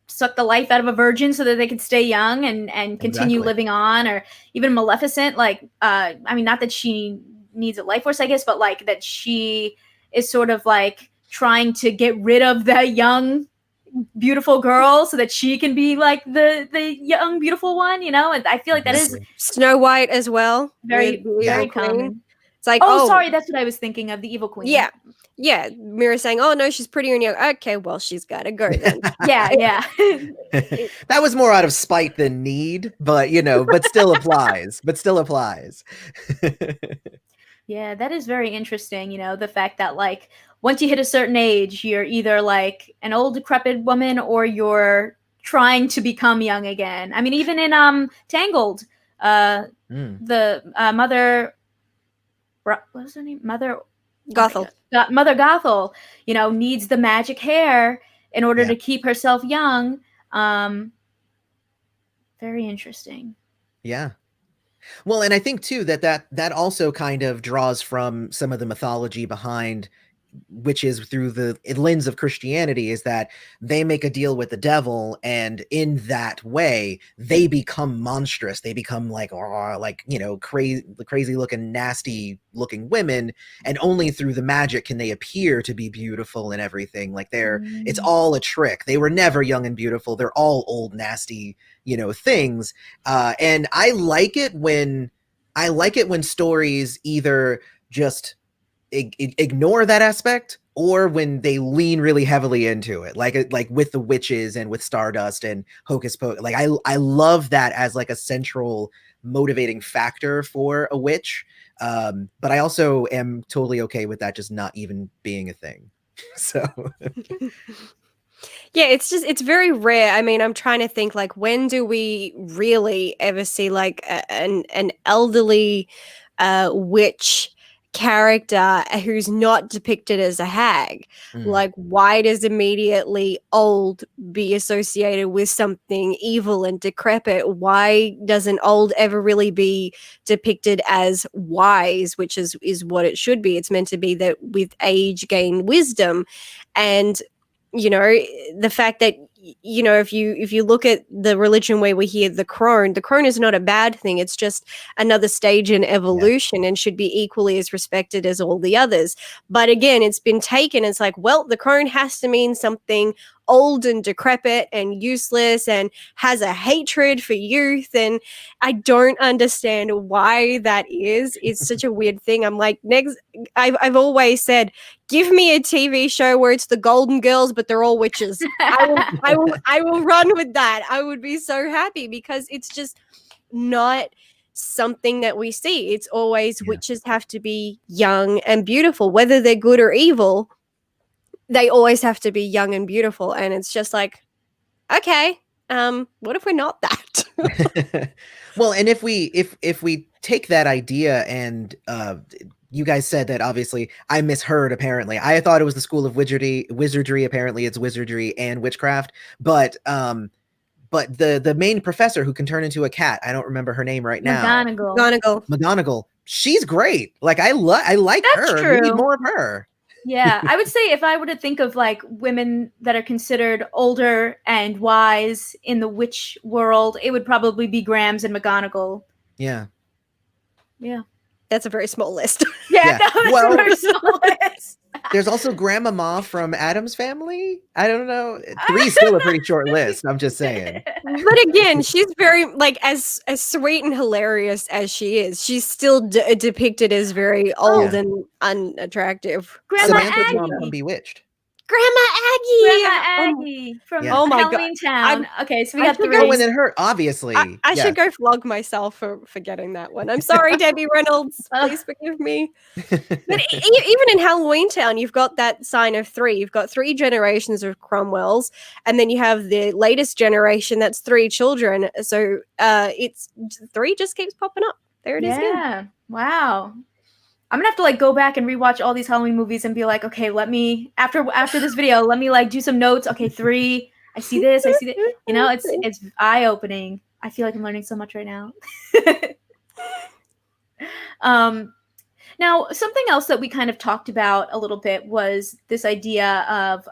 suck the life out of a virgin so that they can stay young and continue living on. Or even Maleficent, I mean, not that she needs a life force, I guess, but that she is sort of trying to get rid of that young beautiful girl so that she can be the young beautiful one, and I feel like that is Snow White as well, very common. It's sorry, that's what I was thinking of, the evil queen. Yeah, Mira saying, oh no, she's prettier and young. Okay, well, she's gotta go then. yeah That was more out of spite than need, but but still applies. Yeah, that is very interesting. The fact that once you hit a certain age, you're either an old decrepit woman, or you're trying to become young again. I mean, even in Tangled, the mother, what was her name? Mother Gothel. Mother Gothel, needs the magic hair in order Yeah. to keep herself young. Very interesting. Yeah. Well, and I think too that also kind of draws from some of the mythology behind witches through the lens of Christianity, is that they make a deal with the devil, and in that way they become monstrous. They become like crazy looking, nasty looking women, and only through the magic can they appear to be beautiful and everything. Like it's all a trick. They were never young and beautiful. They're all old, nasty, things. And I like it when stories either just ignore that aspect, or when they lean really heavily into it, like with the witches and with Stardust and Hocus Pocus. Like I love that as like a central motivating factor for a witch, but I also am totally okay with that just not even being a thing. So yeah, it's very rare. I mean, I'm trying to think, like, when do we really ever see like an elderly witch character who's not depicted as a hag? Like, why does immediately old be associated with something evil and decrepit? Why doesn't old ever really be depicted as wise, which is what it should be? It's meant to be that with age gain wisdom. And the fact that if you look at the religion where we hear the crone is not a bad thing. It's just another stage in evolution, and should be equally as respected as all the others. But again, it's been taken. It's like, well, the crone has to mean something old and decrepit and useless and has a hatred for youth, and I don't understand why that is. It's such a weird thing. I'm like, next, I've always said, give me a TV show where it's the Golden Girls, but they're all witches. I will run with that. I would be so happy, because it's just not something that we see. It's always witches have to be young and beautiful, whether they're good or evil. They always have to be young and beautiful, and it's just like, okay, what if we're not that? Well, and if we take that idea, and you guys said that, obviously I misheard. Apparently I thought it was the school of wizardry. Apparently it's wizardry and witchcraft. But the main professor who can turn into a cat, I don't remember her name right now. McGonagall. She's great. Like I like That's her. True. We need more of her. Yeah, I would say if I were to think of like women that are considered older and wise in the witch world, it would probably be Grams and McGonagall. Yeah. That's a very small list. Yeah. That was a very small list. There's also Grandmama from Addams Family. I don't know. 3 is still a pretty short list. I'm just saying. But again, she's very, like, as sweet and hilarious as she is, she's still depicted as very old and unattractive. Grandma Samantha's Aggie. mom from Bewitched. Grandma Aggie from Oh my God. Halloween Town. Okay, so we got 3. Oh, and then her, obviously. I should go flog myself for forgetting that one. I'm sorry, Debbie Reynolds. Please forgive me. But even in Halloween Town, you've got that sign of 3. You've got 3 generations of Cromwells, and then you have the latest generation that's 3 children. So it's 3 just keeps popping up. There it is again. Yeah. Wow. I'm gonna have to like go back and rewatch all these Halloween movies and be like, okay, let me after this video, let me like do some notes. Okay, 3. I see this. I see that. It's eye opening. I feel like I'm learning so much right now. Now, something else that we kind of talked about a little bit was this idea of,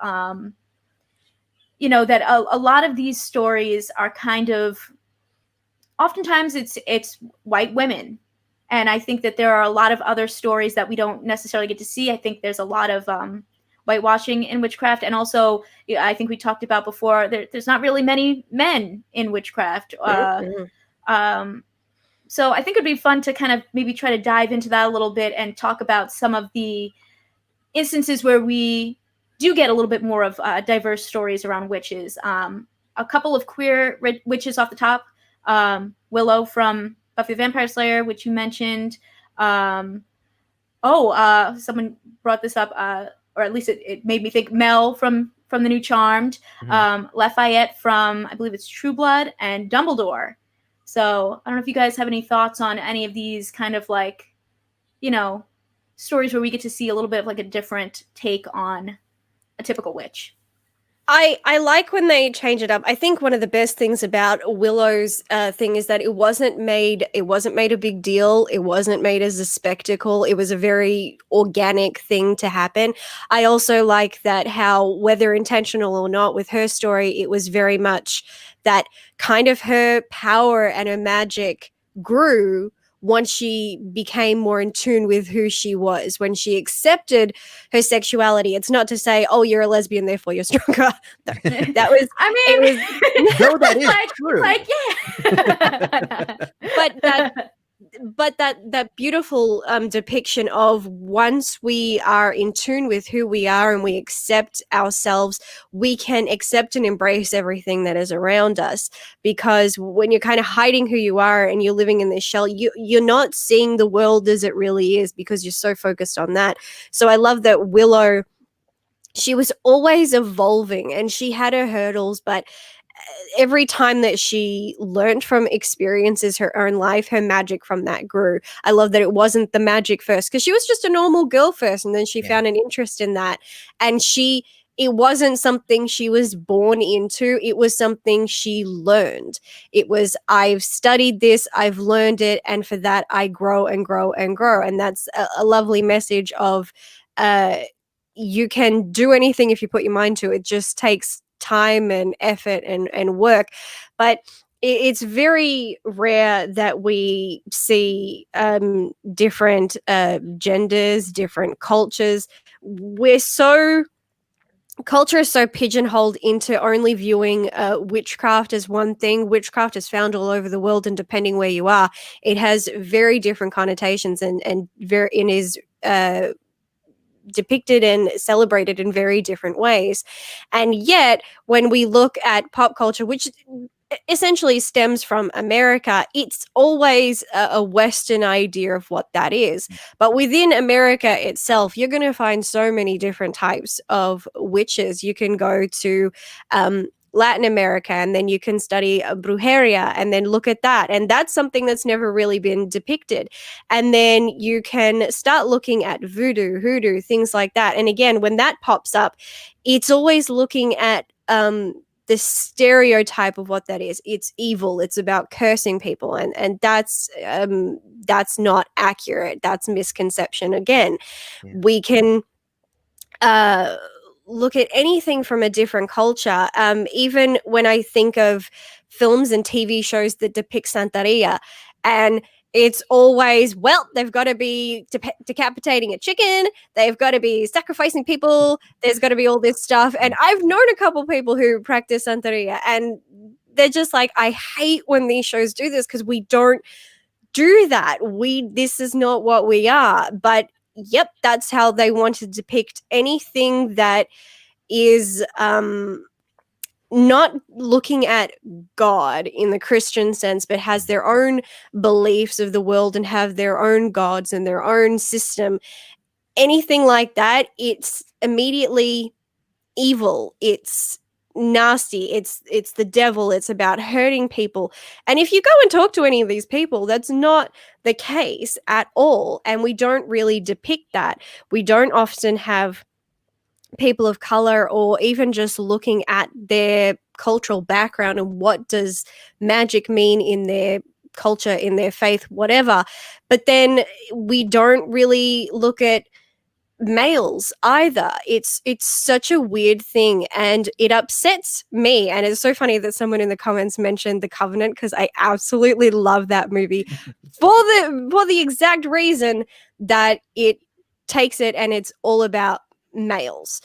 that a lot of these stories are kind of, oftentimes it's white women. And I think that there are a lot of other stories that we don't necessarily get to see. I think there's a lot of whitewashing in witchcraft. And also, I think we talked about before, there's not really many men in witchcraft. So I think it'd be fun to kind of maybe try to dive into that a little bit and talk about some of the instances where we do get a little bit more of diverse stories around witches. A couple of queer witches off the top. Willow from Buffy the Vampire Slayer, which you mentioned. Someone brought this up, or at least it made me think. Mel from the new Charmed, Lafayette from, I believe it's True Blood, and Dumbledore. So I don't know if you guys have any thoughts on any of these kind of like, stories where we get to see a little bit of like a different take on a typical witch. I like when they change it up. I think one of the best things about Willow's thing is that it wasn't made a big deal. It wasn't made as a spectacle. It was a very organic thing to happen. I also like that how, whether intentional or not, with her story, it was very much that kind of her power and her magic grew once she became more in tune with who she was, when she accepted her sexuality. It's not to say, oh, you're a lesbian, therefore you're stronger. No, that was, though that is true. But that beautiful depiction of, once we are in tune with who we are and we accept ourselves, we can accept and embrace everything that is around us. Because when you're kind of hiding who you are and you're living in this shell, you're not seeing the world as it really is, because you're so focused on that. So I love that Willow, she was always evolving and she had her hurdles, but every time that she learned from experiences, her own life, her magic from that grew. I love that it wasn't the magic first, because she was just a normal girl first, and then she found an interest in that. And it wasn't something she was born into. It was something she learned. It was, I've studied this, I've learned it, and for that I grow and grow and grow. And that's a lovely message of you can do anything if you put your mind to it. It just takes time and effort and work. But it's very rare that we see different genders, different cultures. Culture is so pigeonholed into only viewing witchcraft as one thing. Witchcraft is found all over the world, and depending where you are, it has very different connotations and is depicted and celebrated in very different ways. And yet, when we look at pop culture, which essentially stems from America, it's always a Western idea of what that is. But within America itself, you're going to find so many different types of witches. You can go to Latin America, and then you can study brujeria and then look at that. And that's something that's never really been depicted. And then you can start looking at voodoo, hoodoo, things like that. And again, when that pops up, it's always looking at the stereotype of what that is. It's evil. It's about cursing people. And that's not accurate. That's misconception. Again, we can look at anything from a different culture. Even when I think of films and TV shows that depict Santeria, and it's always, well, they've got to be decapitating a chicken, they've got to be sacrificing people, there's got to be all this stuff. And I've known a couple people who practice Santeria, and they're just like, I hate when these shows do this, because we don't do that. This is not what we are. But yep, that's how they want to depict anything that is not looking at God in the Christian sense, but has their own beliefs of the world and have their own gods and their own system. Anything like that, it's immediately evil. It's nasty. It's the devil. It's about hurting people. And if you go and talk to any of these people, that's not the case at all. And we don't really depict that. We don't often have people of color, or even just looking at their cultural background and what does magic mean in their culture, in their faith, whatever. But then we don't really look at males either. It's such a weird thing, and it upsets me. And it's so funny that someone in the comments mentioned The Covenant, because I absolutely love that movie for the exact reason that it takes it and it's all about males.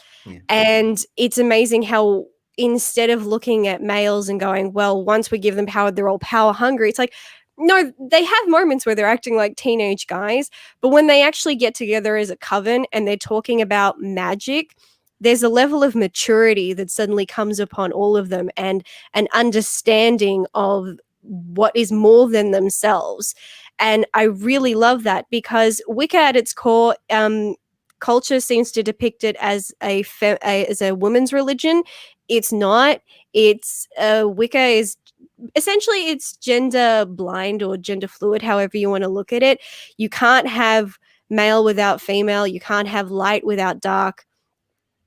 And it's amazing how, instead of looking at males and going, well, once we give them power, they're all power hungry, it's like, no, they have moments where they're acting like teenage guys, but when they actually get together as a coven and they're talking about magic, there's a level of maturity that suddenly comes upon all of them, and an understanding of what is more than themselves. And I really love that, because Wicca at its core, culture seems to depict it as a woman's religion. It's not. It's Wicca is essentially, it's gender blind or gender fluid, however you want to look at it. You can't have male without female. You can't have light without dark.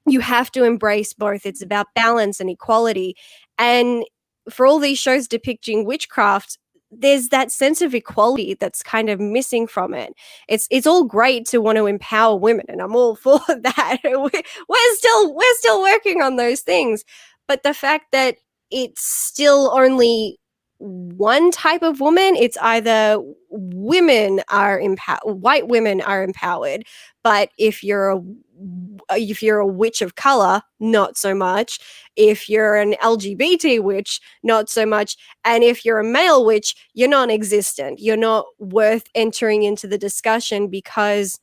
you have to embrace both. It's about balance and equality. And for all these shows depicting witchcraft, there's that sense of equality that's kind of missing from it. It's all great to want to empower women, and I'm all for that. We're still working on those things, but the fact that it's still only one type of woman, it's either women are white women are empowered, but if you're a witch of color, not so much. If you're an LGBT witch, not so much. And if you're a male witch, you're non-existent. You're not worth entering into the discussion, because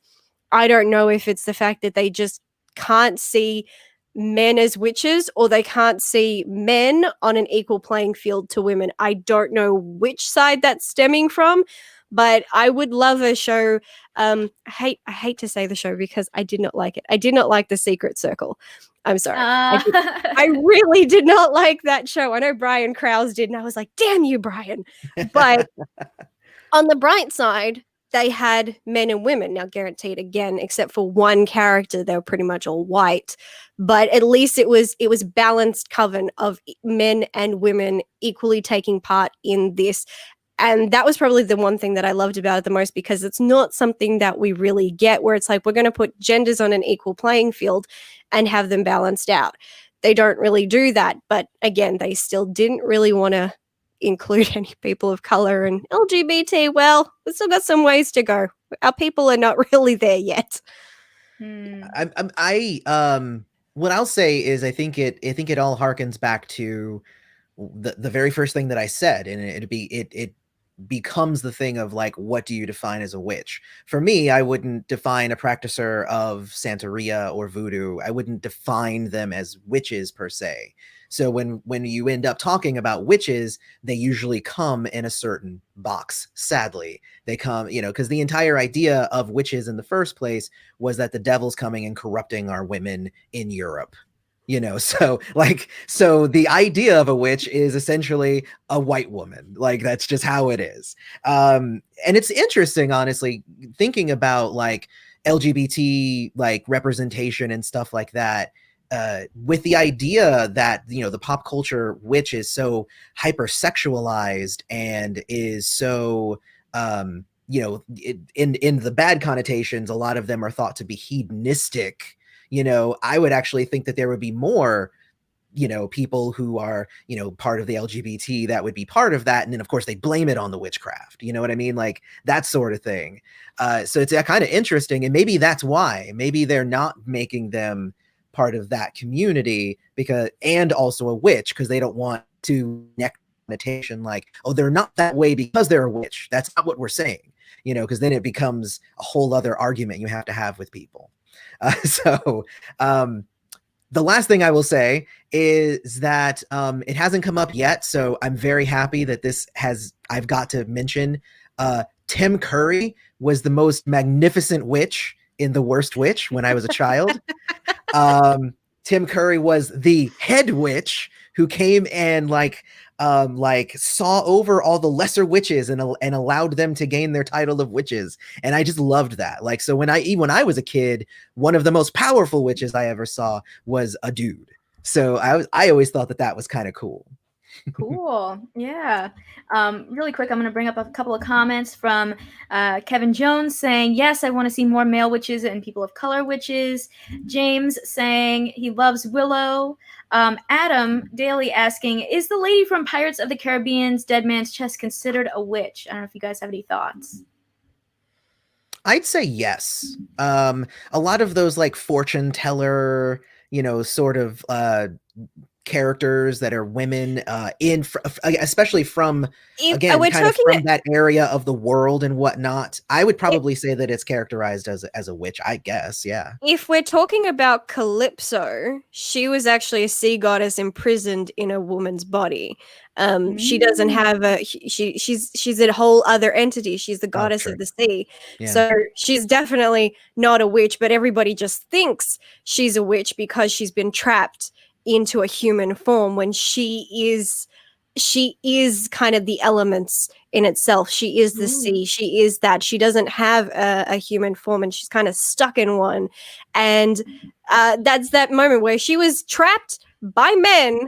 I don't know if it's the fact that they just can't see men as witches, or they can't see men on an equal playing field to women. I don't know which side that's stemming from, but I would love a show. I hate to say the show because I did not like it. I did not like The Secret Circle. I'm sorry. I really did not like that show. I know Brian Krause did, and I was like, damn you, Brian. But on the bright side, they had men and women. Now, guaranteed, again, except for one character, they were pretty much all white. But at least it was balanced coven of men and women equally taking part in this. And that was probably the one thing that I loved about it the most, because it's not something that we really get, where it's like we're going to put genders on an equal playing field and have them balanced out. They don't really do that. But again, they still didn't really want to include any people of color and LGBT. Well, we've still got some ways to go. Our people are not really there yet. What I'll say is I think it all harkens back to the very first thing that I said, and it becomes the thing of like, what do you define as a witch? For me, I wouldn't define a practicer of Santeria or voodoo. I wouldn't define them as witches per se. So when you end up talking about witches, they usually come in a certain box. Sadly, they come, because the entire idea of witches in the first place was that the devil's coming and corrupting our women in Europe. So the idea of a witch is essentially a white woman. Like, that's just how it is. And it's interesting, honestly, thinking about like LGBT like representation and stuff like that. With the idea that, the pop culture witch is so hypersexualized and is so, in the bad connotations, a lot of them are thought to be hedonistic. I would actually think that there would be more, people who are, part of the LGBT that would be part of that. And then of course they blame it on the witchcraft. You know what I mean? Like that sort of thing. So it's kind of interesting. And maybe that's why, maybe they're not making them part of that community, and also a witch, because they don't want to connotation like, oh, they're not that way because they're a witch. That's not what we're saying, because then it becomes a whole other argument you have to have with people. The last thing I will say is that it hasn't come up yet, so I'm very happy that I've got to mention Tim Curry was the most magnificent witch in The Worst Witch when I was a child. Tim Curry was the head witch who came and saw over all the lesser witches and allowed them to gain their title of witches. And I just loved that. Like, so when I was a kid, one of the most powerful witches I ever saw was a dude. So I always thought that was kind of cool. Cool. Yeah. Really quick, I'm going to bring up a couple of comments from Kevin Jones saying, yes, I want to see more male witches and people of color witches. James saying he loves Willow. Adam Daly asking, is the lady from Pirates of the Caribbean's Dead Man's Chest considered a witch? I don't know if you guys have any thoughts. I'd say yes. A lot of those like fortune teller, sort of characters that are women especially from that area of the world and whatnot, I would probably say that it's characterized as a witch, I guess. Yeah, if we're talking about Calypso, she was actually a sea goddess imprisoned in a woman's body. She doesn't have she's a whole other entity. She's the goddess of the sea. Yeah. So she's definitely not a witch, but everybody just thinks she's a witch because she's been trapped into a human form when she's she is kind of the elements in itself. She is the sea. She is that. She doesn't have a human form, and she's kind of stuck in one. And that's that moment where she was trapped by men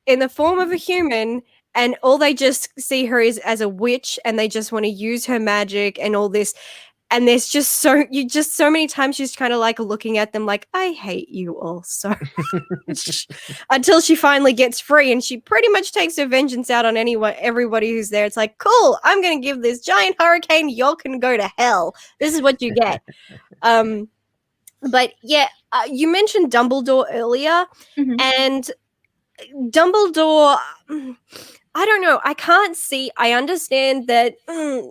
in the form of a human, and all they just see her is as a witch, and they just want to use her magic and all this. And there's just so many times she's kind of like looking at them like, I hate you all so much. Until she finally gets free, and she pretty much takes her vengeance out on everybody who's there. It's like, cool, I'm going to give this giant hurricane, y'all can go to hell. This is what you get. But yeah, you mentioned Dumbledore earlier, and Dumbledore, I don't know, I understand that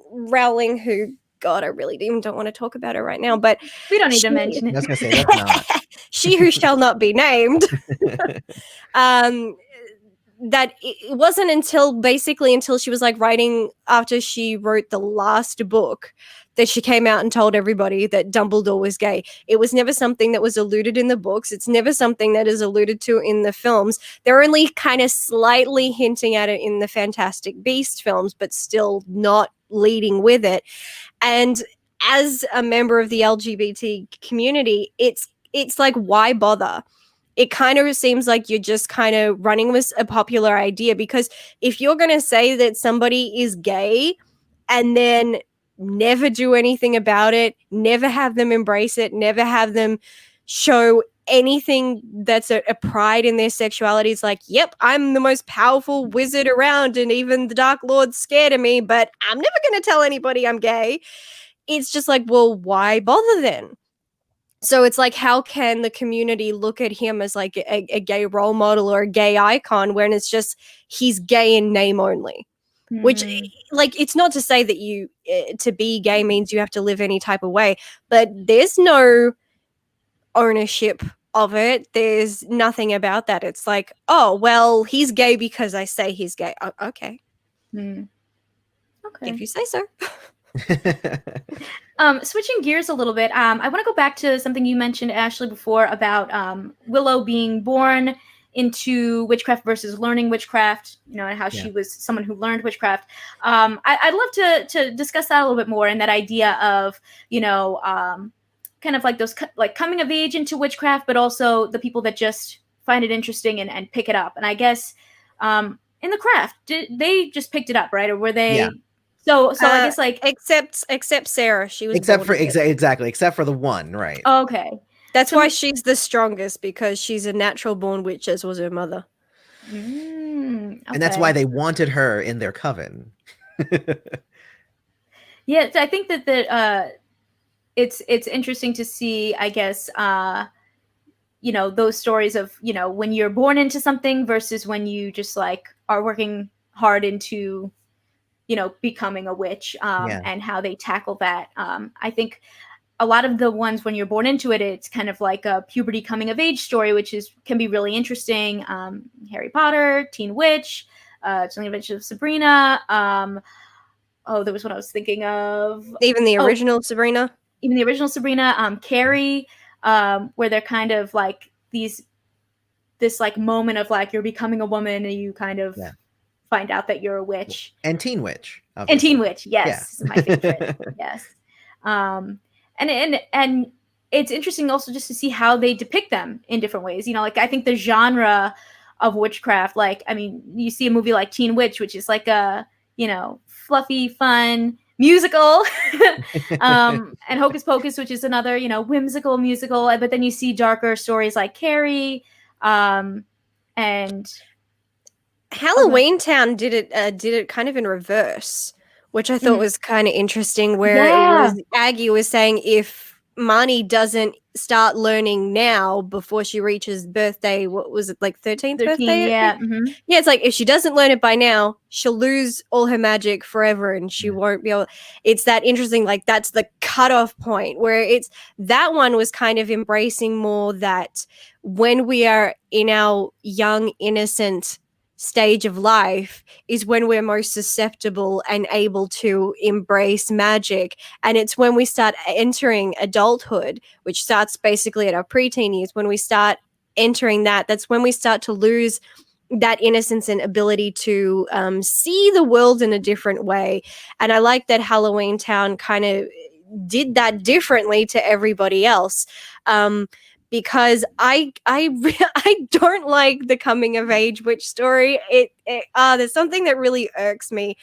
Rowling, who, God, I really even don't want to talk about her right now, but we don't need to mention it. I was going to say, that's not. She who shall not be named. That it wasn't until she was like writing, after she wrote the last book, that she came out and told everybody that Dumbledore was gay. It was never something that was alluded in the books. It's never something that is alluded to in the films. They're only kind of slightly hinting at it in the Fantastic Beasts films, but still not leading with it. And as a member of the LGBT community, it's like, why bother? It kind of seems like you're just kind of running with a popular idea, because if you're going to say that somebody is gay and then never do anything about it, never have them embrace it, never have them show anything that's a pride in their sexuality, it's like, yep, I'm the most powerful wizard around, and even the Dark Lord's scared of me, but I'm never going to tell anybody I'm gay. It's just like, well, why bother then? So it's like, how can the community look at him as like a gay role model or a gay icon when it's just he's gay in name only? Which, like, it's not to say that you to be gay means you have to live any type of way, but there's no ownership of it. There's nothing about that. It's like, oh, well, he's gay because I say he's gay. Okay. Okay. If you say so. Switching gears a little bit, I want to go back to something you mentioned, Ashleigh, before about Willow being born into witchcraft versus learning witchcraft, and how she was someone who learned witchcraft. I'd love to discuss that a little bit more, and that idea of, kind of like those like coming of age into witchcraft, but also the people that just find it interesting and pick it up. And I guess in the craft, they just picked it up, right? Or were they? Yeah. So I guess like except Sarah, she was except for the one, right? Oh, okay. That's why she's the strongest, because she's a natural born witch, as was her mother. Okay. And that's why they wanted her in their coven. Yeah, I think that it's interesting to see, I guess, those stories of, when you're born into something versus when you just like are working hard into, becoming a witch, and how they tackle that. I think a lot of the ones when you're born into it, it's kind of like a puberty coming of age story, which can be really interesting. Harry Potter, Teen Witch, Chilling Adventures of Sabrina. There was one I was thinking of. Even the original Sabrina. Even the original Sabrina. Carrie, where they're kind of like this like moment of like you're becoming a woman and you kind of find out that you're a witch. And Teen Witch. Obviously. And Teen Witch, yes, my favorite. Yes. And it's interesting also just to see how they depict them in different ways. Like I think the genre of witchcraft, like, I mean, you see a movie like Teen Witch, which is like a, fluffy, fun musical, and Hocus Pocus, which is another, whimsical musical. But then you see darker stories like Carrie, and Halloween Town did it kind of in reverse, which I thought was kind of interesting, where Aggie was saying if Marnie doesn't start learning now before she reaches birthday, what was it, like 13th birthday? Yeah. Yeah, it's like if she doesn't learn it by now, she'll lose all her magic forever and she won't be able. It's that interesting, like that's the cutoff point where that one was kind of embracing more that when we are in our young, innocent stage of life is when we're most susceptible and able to embrace magic, and it's when we start entering adulthood, which starts basically at our preteen years. When we start entering that's when we start to lose that innocence and ability to see the world in a different way. And I like that Halloween Town kind of did that differently to everybody else. Because I don't like the coming of age witch story. There's something that really irks me.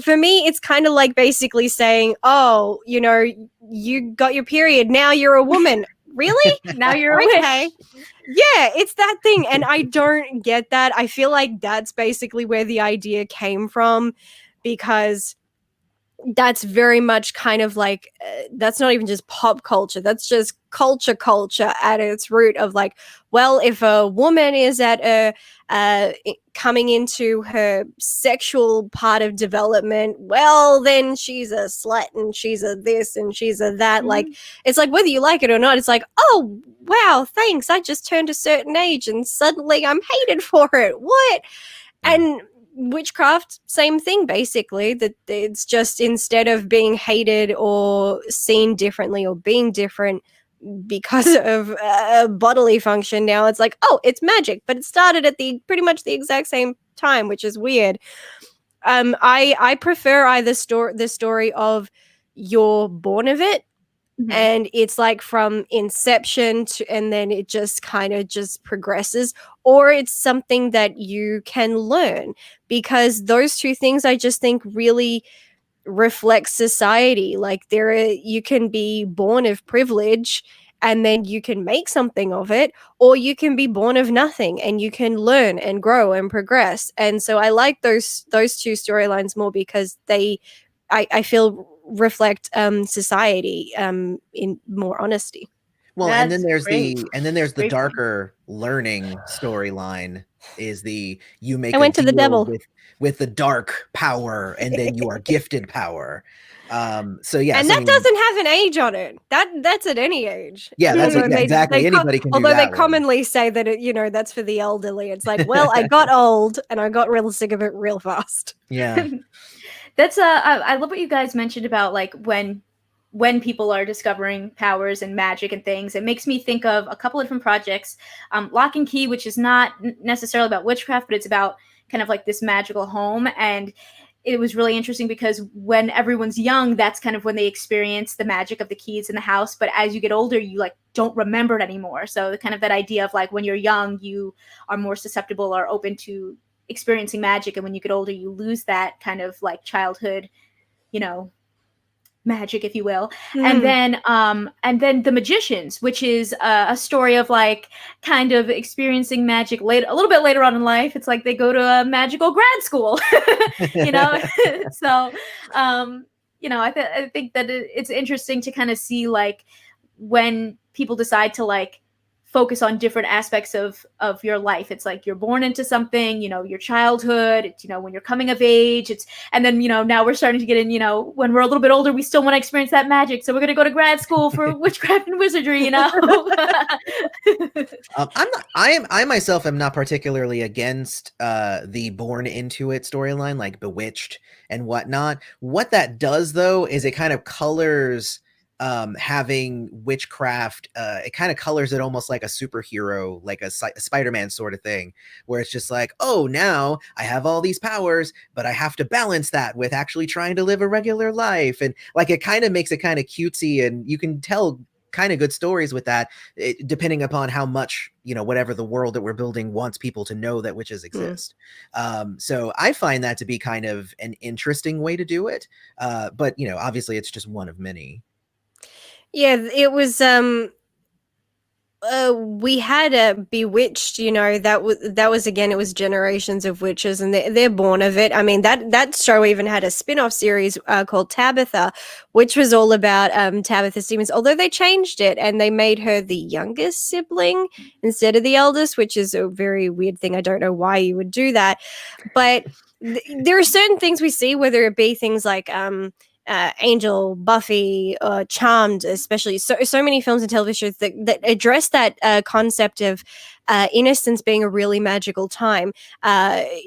For me, it's kind of like basically saying, "Oh, you got your period, now you're a woman." Really? Now you're a okay. Yeah, it's that thing, and I don't get that. I feel like that's basically where the idea came from, because that's very much kind of like that's not even just pop culture, that's just culture at its root of like, well, if a woman is at a coming into her sexual part of development, well, then she's a slut and she's a this and she's a that. Like, it's like, whether you like it or not, it's like, oh wow, thanks, I just turned a certain age and suddenly I'm hated for it. What? And witchcraft, same thing, basically, that it's just, instead of being hated or seen differently or being different because of bodily function, now it's like, oh, it's magic, but it started at the pretty much the exact same time, which is weird. I prefer the story of you're born of it, and it's like from inception to, and then it just kind of just progresses, or it's something that you can learn, because those two things I just think really reflect society. Like, you can be born of privilege and then you can make something of it, or you can be born of nothing and you can learn and grow and progress. And so I like those two storylines more, because I feel reflect society in more honesty. Well, That's and then there's great. the Great. darker learning storyline, is you make I went to the devil with the dark power, and then you are gifted power. So yeah, and that doesn't have an age on it. That's at any age. Yeah, that's exactly. Anybody can do that. Although they commonly say that that's for the elderly. It's like, well, I got old and I got real sick of it real fast. Yeah. That's I love what you guys mentioned about like when people are discovering powers and magic and things. It makes me think of a couple of different projects. Lock and Key, which is not necessarily about witchcraft, but it's about kind of like this magical home. And it was really interesting because when everyone's young, that's kind of when they experience the magic of the keys in the house. But as you get older, you like don't remember it anymore. So kind of that idea of like when you're young, you are more susceptible or open to experiencing magic, and when you get older you lose that kind of like childhood magic, if you will. And then The Magicians, which is a story of like kind of experiencing magic a little bit later on in life. It's like they go to a magical grad school. So I think that it's interesting to kind of see like when people decide to like focus on different aspects of your life. It's like you're born into something, your childhood, it's, when you're coming of age, and then, now we're starting to get in, when we're a little bit older, we still want to experience that magic. So we're going to go to grad school for witchcraft and wizardry, I myself am not particularly against the born into it storyline, like Bewitched and whatnot. What that does though, is it kind of colors having witchcraft, it kind of colors it almost like a superhero, like a Spider-Man sort of thing, where it's just like, oh, now I have all these powers, but I have to balance that with actually trying to live a regular life. And like, it kind of makes it kind of cutesy, and you can tell kind of good stories with that, depending upon how much, whatever the world that we're building wants people to know that witches exist. So I find that to be kind of an interesting way to do it. But, obviously it's just one of many. Yeah, it was we had a Bewitched, that was again, it was generations of witches, and they're born of it. I mean, that show even had a spin-off series called Tabitha, which was all about Tabitha Stevens, although they changed it and they made her the youngest sibling instead of the eldest, which is a very weird thing. I don't know why you would do that, but there are certain things we see, whether it be things like Angel, Buffy, Charmed, especially so many films and television shows that address that concept of innocence being a really magical time.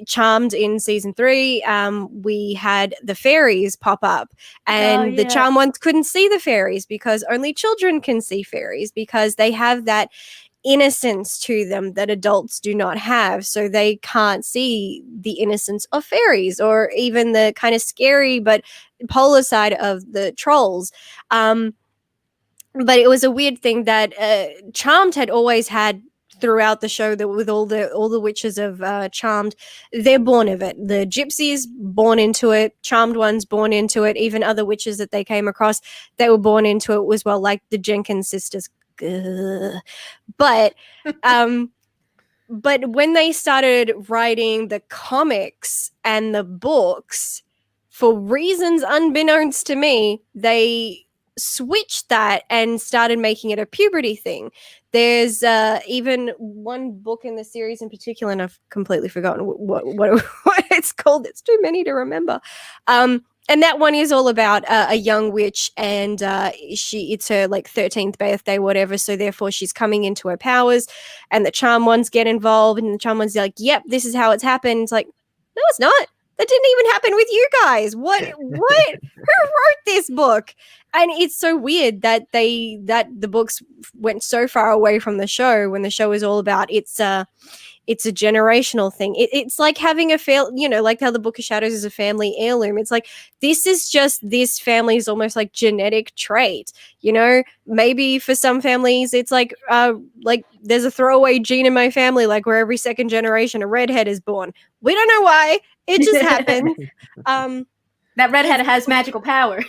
Charmed in season 3, we had the fairies pop up, and the Charmed ones couldn't see the fairies because only children can see fairies, because they have that innocence to them that adults do not have. So they can't see the innocence of fairies or even the kind of scary but polar side of the trolls. But it was a weird thing that Charmed had always had throughout the show, that with all the witches of Charmed, they're born of it. The gypsies born into it, Charmed ones born into it, even other witches that they came across, they were born into it as well, like the Jenkins sisters. But but when they started writing the comics and the books, for reasons unbeknownst to me, they switched that and started making it a puberty thing. There's even one book in the series in particular, and I've completely forgotten what it's called. It's too many to remember. And that one is all about a young witch, and it's her like 13th birthday, whatever. So therefore, she's coming into her powers, and the charm ones get involved, and the charm ones are like, "Yep, this is how it's happened." It's like, no, it's not. That didn't even happen with you guys. What? Who wrote this book? And it's so weird that the books went so far away from the show, when the show is all about it's a generational thing. It's like having like how the Book of Shadows is a family heirloom. It's like, this is just this family's almost like genetic trait. Maybe for some families it's like there's a throwaway gene in my family, like where every second generation a redhead is born. We don't know why. It just happened. That redhead has magical powers.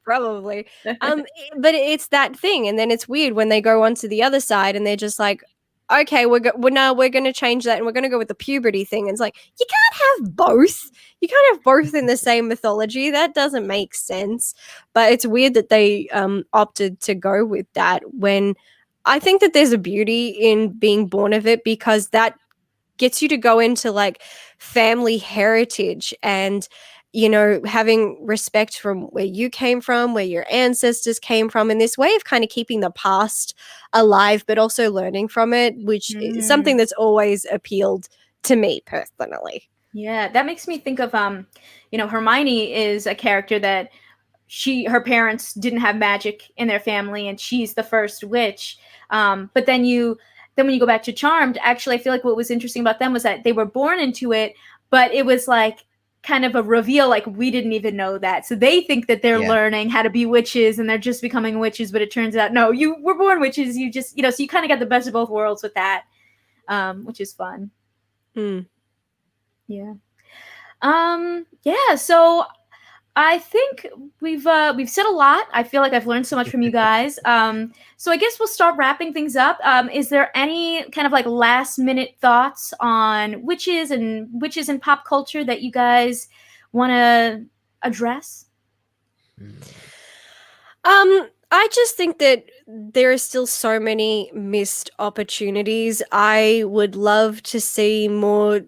Probably. But it's that thing. And then it's weird when they go onto the other side and they're just like, okay, we're going to change that, and we're going to go with the puberty thing. And it's like, you can't have both. You can't have both in the same mythology. That doesn't make sense. But it's weird that they opted to go with that, when I think that there's a beauty in being born of it, because that gets you to go into like family heritage and having respect from where you came from, where your ancestors came from, in this way of kind of keeping the past alive, but also learning from it, which is something that's always appealed to me personally. Yeah, that makes me think of Hermione is a character that her parents didn't have magic in their family, and she's the first witch. But then when you go back to Charmed, actually, I feel like what was interesting about them was that they were born into it, but it was like kind of a reveal, like we didn't even know that. So they think that they're learning how to be witches and they're just becoming witches, but it turns out, no, you were born witches. You just, so you kind of got the best of both worlds with that, which is fun. Yeah. So I think we've said a lot. I feel like I've learned so much from you guys. So I guess we'll start wrapping things up. Is there any kind of like last minute thoughts on witches and witches in pop culture that you guys want to address? I just think that there are still so many missed opportunities. I would love to see more.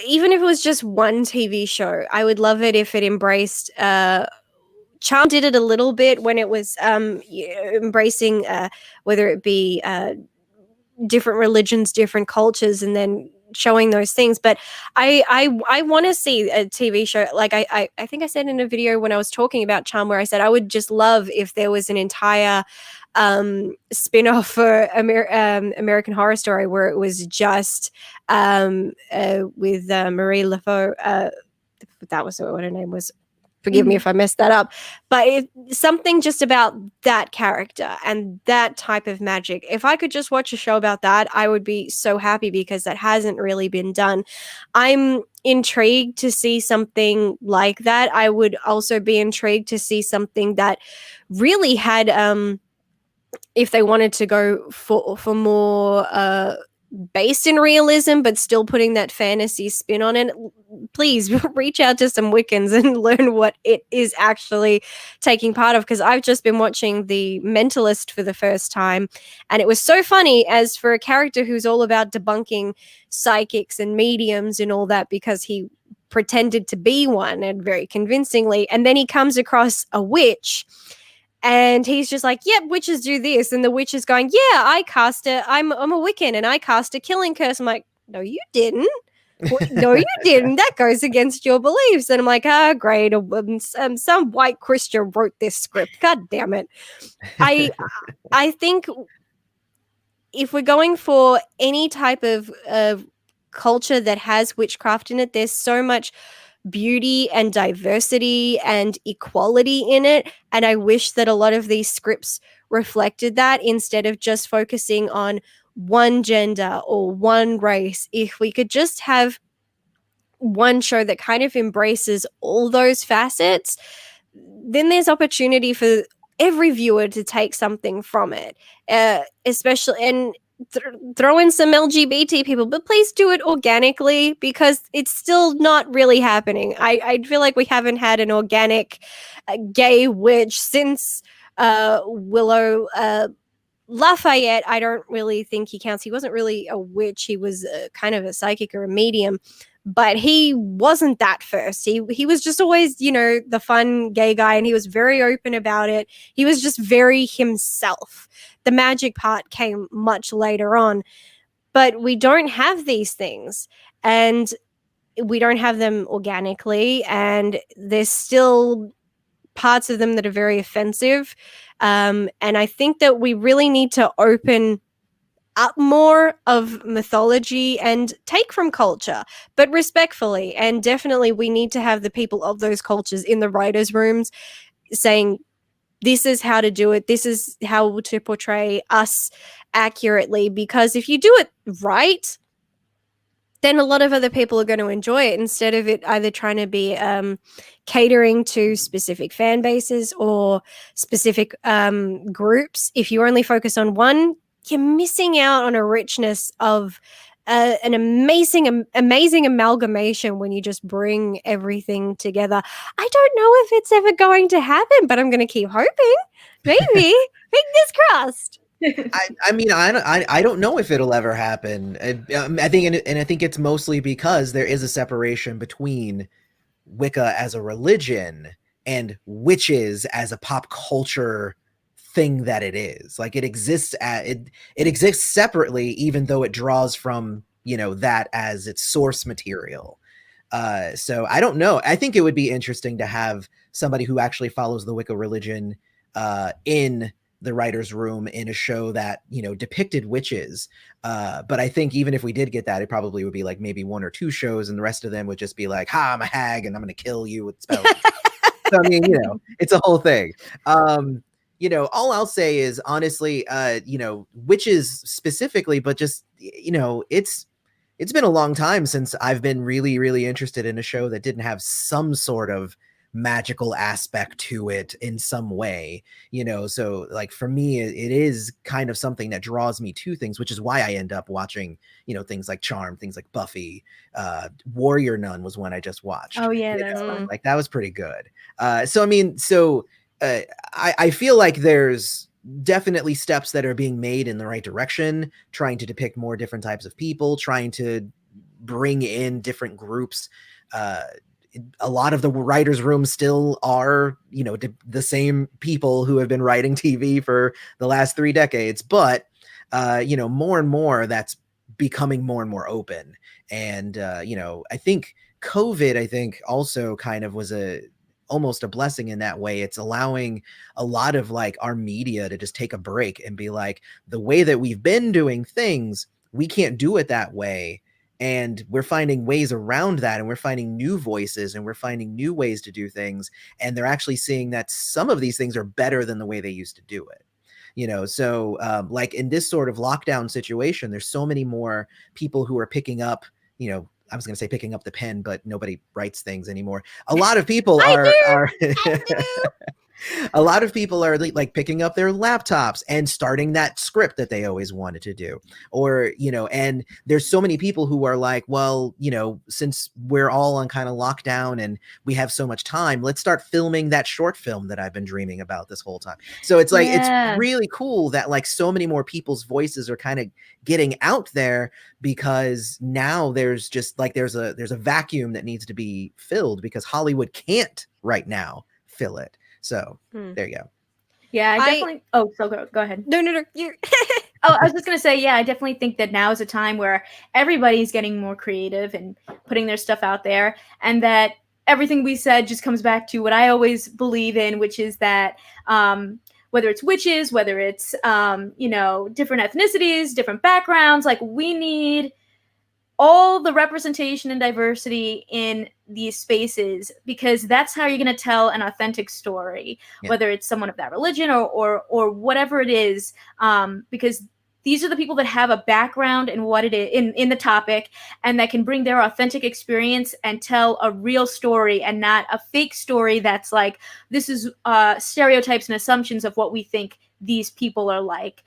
Even if it was just one TV show, I would love it if it embraced. Charm did it a little bit when it was embracing whether it be different religions, different cultures, and then showing those things. But I want to see a TV show, like I think I said in a video when I was talking about Charm, where I said I would just love if there was an entire spin-off for American Horror Story, where it was just with Marie Laveau. That was what her name was. Forgive me if I messed that up. But something just about that character and that type of magic. If I could just watch a show about that, I would be so happy, because that hasn't really been done. I'm intrigued to see something like that. I would also be intrigued to see something that really had if they wanted to go for more based in realism, but still putting that fantasy spin on it, please reach out to some Wiccans and learn what it is actually taking part of. Because I've just been watching The Mentalist for the first time, and it was so funny, as for a character who's all about debunking psychics and mediums and all that, because he pretended to be one, and very convincingly, and then he comes across a witch. And he's just like, yep, witches do this. And the witch is going, yeah, I'm a Wiccan and I cast a killing curse. I'm like, no, you didn't. No, you didn't. That goes against your beliefs. And I'm like, great. Some white Christian wrote this script. God damn it. I think if we're going for any type of culture that has witchcraft in it, there's so much beauty and diversity and equality in it. And I wish that a lot of these scripts reflected that instead of just focusing on one gender or one race. If we could just have one show that kind of embraces all those facets, then there's opportunity for every viewer to take something from it, especially and throw in some LGBT people, but please do it organically because it's still not really happening. I feel like we haven't had an organic gay witch since Willow Lafayette. I don't really think he counts. He wasn't really a witch. He was kind of a psychic or a medium, but he wasn't that first. He was just always, you know, the fun gay guy, and he was very open about it. He was just very himself. The magic part came much later on, but we don't have these things, and we don't have them organically, and there's still parts of them that are very offensive. And I think that we really need to open up more of mythology and take from culture, but respectfully. And definitely we need to have the people of those cultures in the writers' rooms saying, this is how to do it. This is how to portray us accurately. Because if you do it right, then a lot of other people are going to enjoy it instead of it either trying to be catering to specific fan bases or specific groups. If you only focus on one, you're missing out on a richness of an amazing amalgamation when you just bring everything together. I don't know if it's ever going to happen, but I'm going to keep hoping. Maybe. Fingers crossed. I mean, I don't know if it'll ever happen. I think, and I think it's mostly because there is a separation between Wicca as a religion and witches as a pop culture thing that it is. Like it exists it exists separately, even though it draws from, you know, that as its source material. So I don't know. I think it would be interesting to have somebody who actually follows the Wicca religion in the writer's room in a show that, you know, depicted witches. But I think even if we did get that, it probably would be like maybe 1 or 2 shows, and the rest of them would just be like, ha, I'm a hag and I'm going to kill you with spells. So, I mean, you know, it's a whole thing. You know, all I'll say is honestly, you know, witches specifically, but just, you know, it's been a long time since I've been really, really interested in a show that didn't have some sort of magical aspect to it in some way, you know. So like for me, it is kind of something that draws me to things, which is why I end up watching, you know, things like Charm, things like Buffy. Warrior Nun was one I just watched. Oh yeah, that's fun. Like that was pretty good. So I mean, so I feel like there's definitely steps that are being made in the right direction, trying to depict more different types of people, trying to bring in different groups. A lot of the writers' rooms still are, you know, the same people who have been writing TV for the last 3 decades, but you know, more and more that's becoming more and more open. And you know, I think COVID, also kind of was almost a blessing in that way. It's allowing a lot of like our media to just take a break and be like, the way that we've been doing things, we can't do it that way. And we're finding ways around that, and we're finding new voices, and we're finding new ways to do things. And they're actually seeing that some of these things are better than the way they used to do it. You know, so like in this sort of lockdown situation, there's so many more people who are picking up, you know, I was going to say picking up the pen, but nobody writes things anymore. A lot of people are a lot of people are like picking up their laptops and starting that script that they always wanted to do. Or, you know, and there's so many people who are like, well, you know, since we're all on kind of lockdown and we have so much time, let's start filming that short film that I've been dreaming about this whole time. So it's like, it's really cool that like so many more people's voices are kind of getting out there, because now there's just like, there's a vacuum that needs to be filled because Hollywood can't right now fill it. So there you go. Yeah, I definitely. Go ahead. No. You. Oh, I was just gonna say, yeah, I definitely think that now is a time where everybody's getting more creative and putting their stuff out there, and that everything we said just comes back to what I always believe in, which is that whether it's witches, whether it's, different ethnicities, different backgrounds. Like, we need all the representation and diversity in these spaces, because that's how you're going to tell an authentic story, whether it's someone of that religion or whatever it is, because these are the people that have a background in what it is in the topic, and that can bring their authentic experience and tell a real story and not a fake story that's like, this is stereotypes and assumptions of what we think these people are like.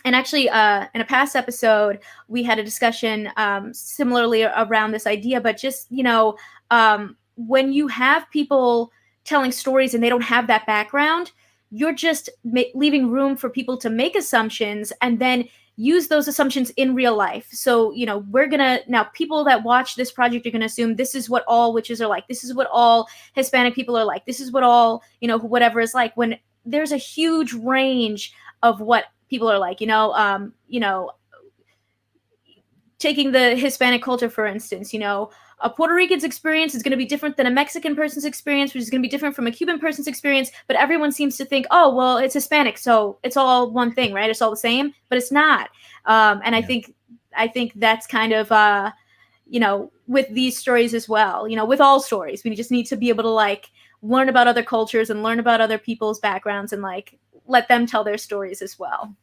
And actually, in a past episode, we had a discussion similarly around this idea, but just, when you have people telling stories and they don't have that background, you're just leaving room for people to make assumptions and then use those assumptions in real life. So, now people that watch this project are going to assume this is what all witches are like. This is what all Hispanic people are like. This is what all, whatever is like, when there's a huge range of what people are like, taking the Hispanic culture, for instance, a Puerto Rican's experience is going to be different than a Mexican person's experience, which is going to be different from a Cuban person's experience. But everyone seems to think, oh, well, it's Hispanic, so it's all one thing, right? It's all the same, but it's not. And I think that's kind of, with these stories as well, with all stories, we just need to be able to learn about other cultures and learn about other people's backgrounds and let them tell their stories as well.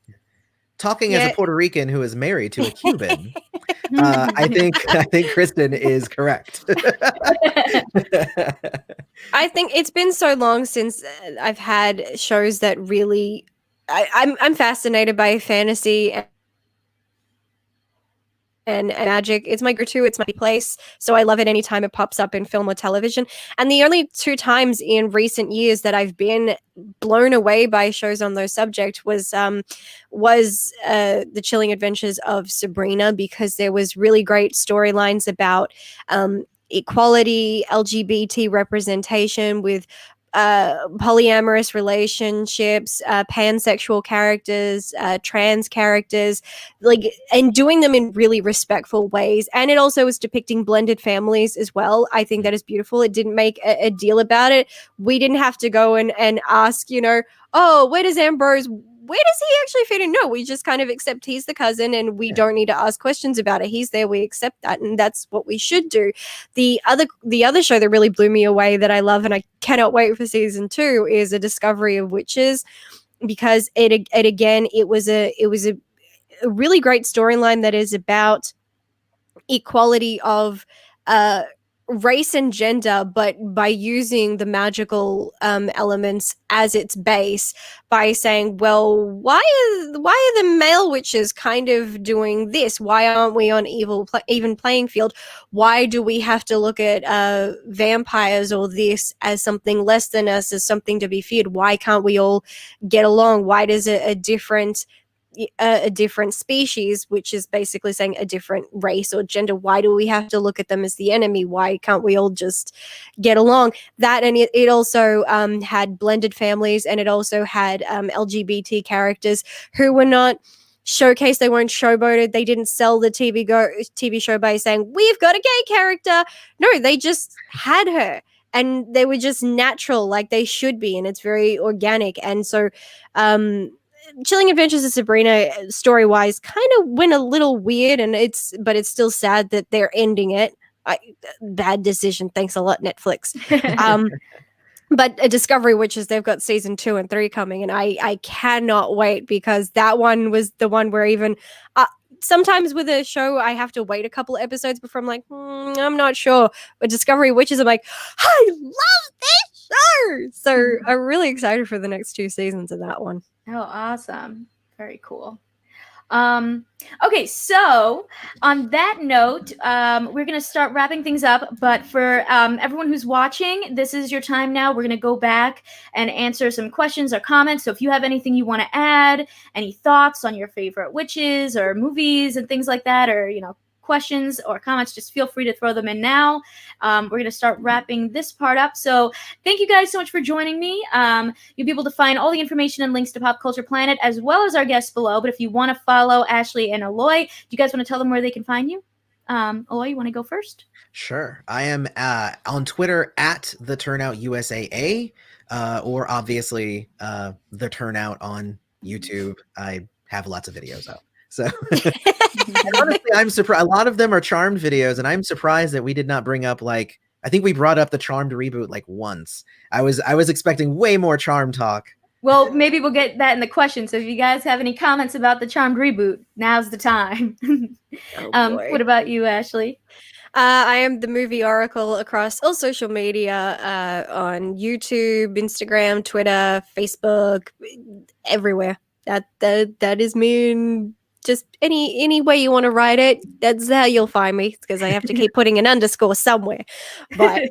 Talking as a Puerto Rican who is married to a Cuban, I think Kristen is correct. I think it's been so long since I've had shows that really, I'm fascinated by fantasy and magic. It's my go-to, it's my place. So I love it anytime it pops up in film or television. And the only 2 times in recent years that I've been blown away by shows on those subjects was The Chilling Adventures of Sabrina, because there was really great storylines about equality, LGBT representation with polyamorous relationships, pansexual characters, trans characters, and doing them in really respectful ways. And it also was depicting blended families as well. I think that is beautiful. It didn't make a deal about it. We didn't have to go and ask, oh, where does he actually fit in? No, we just kind of accept he's the cousin and we don't need to ask questions about it. He's there, we accept that, and that's what we should do. The other show that really blew me away that I love and I cannot wait for season 2 is A Discovery of Witches, because it was a really great storyline that is about equality of race and gender, but by using the magical elements as its base, by saying, well, why are the male witches kind of doing this? Why aren't we on even playing field? Why do we have to look at vampires or this as something less than us, as something to be feared? Why can't we all get along? Why does a different species, which is basically saying a different race or gender, why do we have to look at them as the enemy? Why can't we all just get along? That, and it also had blended families, and it also had LGBT characters who were not showcased. They weren't showboated. They didn't sell the TV show by saying, we've got a gay character. No, they just had her. And they were just natural, like they should be, and it's very organic. And so Chilling Adventures of Sabrina, story-wise, kind of went a little weird, but it's still sad that they're ending it. Bad decision. Thanks a lot, Netflix. But A Discovery Witches, they've got season 2 and 3 coming, and I cannot wait, because that one was the one where even sometimes with a show I have to wait a couple episodes before I'm like, I'm not sure. But Discovery Witches, I'm like, I love this show! So I'm really excited for the next 2 seasons of that one. Oh, awesome. Very cool. Okay, so on that note, we're going to start wrapping things up. But for everyone who's watching, this is your time now. We're going to go back and answer some questions or comments. So if you have anything you want to add, any thoughts on your favorite witches or movies and things like that, or, questions or comments, just feel free to throw them in now. We're going to start wrapping this part up. So thank you guys so much for joining me. You'll be able to find all the information and links to Pop Culture Planet as well as our guests below. But if you want to follow Ashleigh and Eloy, do you guys want to tell them where they can find you? Eloy, you want to go first? Sure. I am on Twitter at The Turnout USAA, or obviously The Turnout on YouTube. I have lots of videos up. So and honestly, I'm surprised. A lot of them are Charmed videos, and I'm surprised that we did not bring up like I think we brought up the Charmed reboot like once. I was expecting way more Charmed talk. Well, maybe we'll get that in the question. So if you guys have any comments about the Charmed reboot, now's the time. boy. What about you, Ashleigh? I am the movie oracle across all social media, on YouTube, Instagram, Twitter, Facebook, everywhere. That is me. And just any way you want to write it, that's how you'll find me, because I have to keep putting an underscore somewhere. But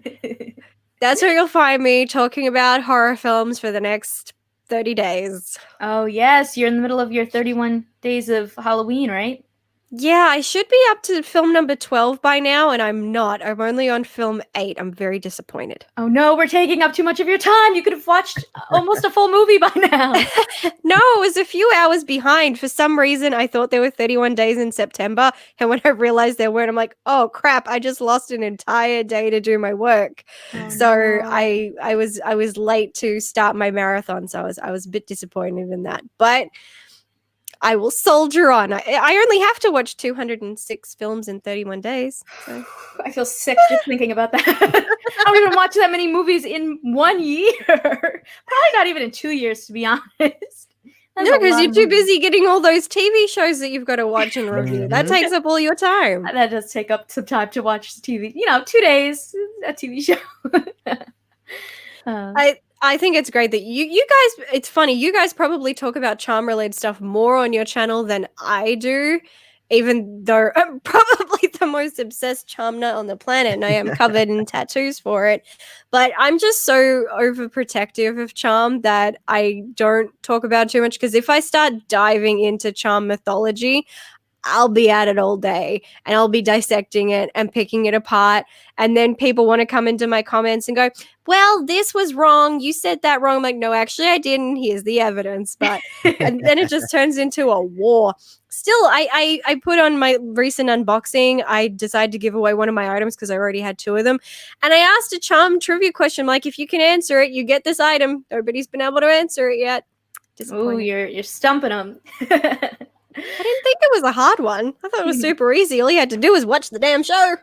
that's where you'll find me talking about horror films for the next 30 days. Oh, yes. You're in the middle of your 31 days of Halloween, right? Yeah, I should be up to film number 12 by now, and I'm not. I'm only on film 8. I'm very disappointed. Oh, no, we're taking up too much of your time. You could have watched almost a full movie by now. No, it was a few hours behind. For some reason, I thought there were 31 days in September, and when I realized there weren't, I'm like, oh crap, I just lost an entire day to do my work. Oh, So no. I was late to start my marathon, so I was a bit disappointed in that. But I will soldier on. I only have to watch 206 films in 31 days. So. I feel sick just thinking about that. I don't even watch that many movies in 1 year. Probably not even in 2 years, to be honest. That's No, a because lot you're of too movies. busy getting all those TV shows that you've got to watch and review. That takes up all your time. That does take up some time to watch TV. 2 days, a TV show. I think it's great that you guys, it's funny, you guys probably talk about charm related stuff more on your channel than I do, even though I'm probably the most obsessed charm nut on the planet and I am covered in tattoos for it. But I'm just so overprotective of charm that I don't talk about too much, because if I start diving into charm mythology, I'll be at it all day and I'll be dissecting it and picking it apart. And then people want to come into my comments and go, well, this was wrong. You said that wrong. I'm like, no, actually I didn't. Here's the evidence. But and then it just turns into a war. Still, I put on my recent unboxing, I decided to give away one of my items because I already had 2 of them. And I asked a charm trivia question, like, if you can answer it, you get this item. Nobody's been able to answer it yet. Oh, you're stumping them. I didn't think it was a hard one. I thought it was super easy. All you had to do was watch the damn show.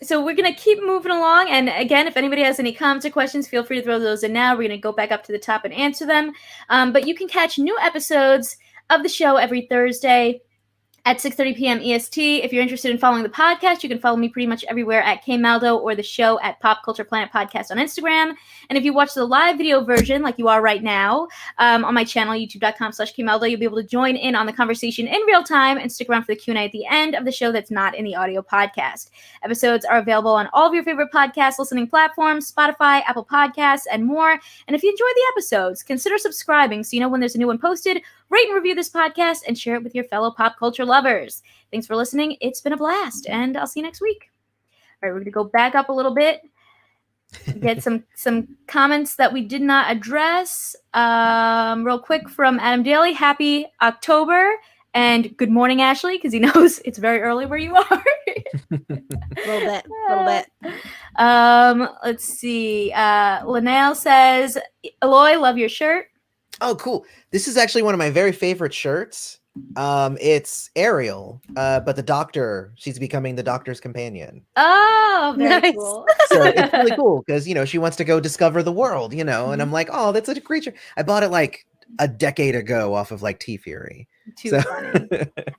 So we're going to keep moving along. And again, if anybody has any comments or questions, feel free to throw those in now. We're going to go back up to the top and answer them. But you can catch new episodes of the show every Thursday at 6:30 p.m. EST. If you're interested in following the podcast, you can follow me pretty much everywhere at KMaldo, or the show at Pop Culture Planet Podcast on Instagram. And if you watch the live video version, like you are right now, on my channel, youtube.com/KMaldo, you'll be able to join in on the conversation in real time and stick around for the Q&A at the end of the show that's not in the audio podcast. Episodes are available on all of your favorite podcast listening platforms, Spotify, Apple Podcasts, and more. And if you enjoy the episodes, consider subscribing so you know when there's a new one posted. Rate and review this podcast and share it with your fellow pop culture lovers. Thanks for listening. It's been a blast, and I'll see you next week. All right, we're going to go back up a little bit, get some comments that we did not address. Real quick from Adam Daly. Happy October, and good morning, Ashleigh, because he knows it's very early where you are. A little bit. Let's see. Linnell says, Eloy, love your shirt. Oh, cool. This is actually one of my very favorite shirts. It's Ariel, but the doctor, she's becoming the doctor's companion. Oh, very Nice. cool. So it's really cool because, she wants to go discover the world, and I'm like, oh, that's such a creature. I bought it like a decade ago off of like T-Fury. Too funny.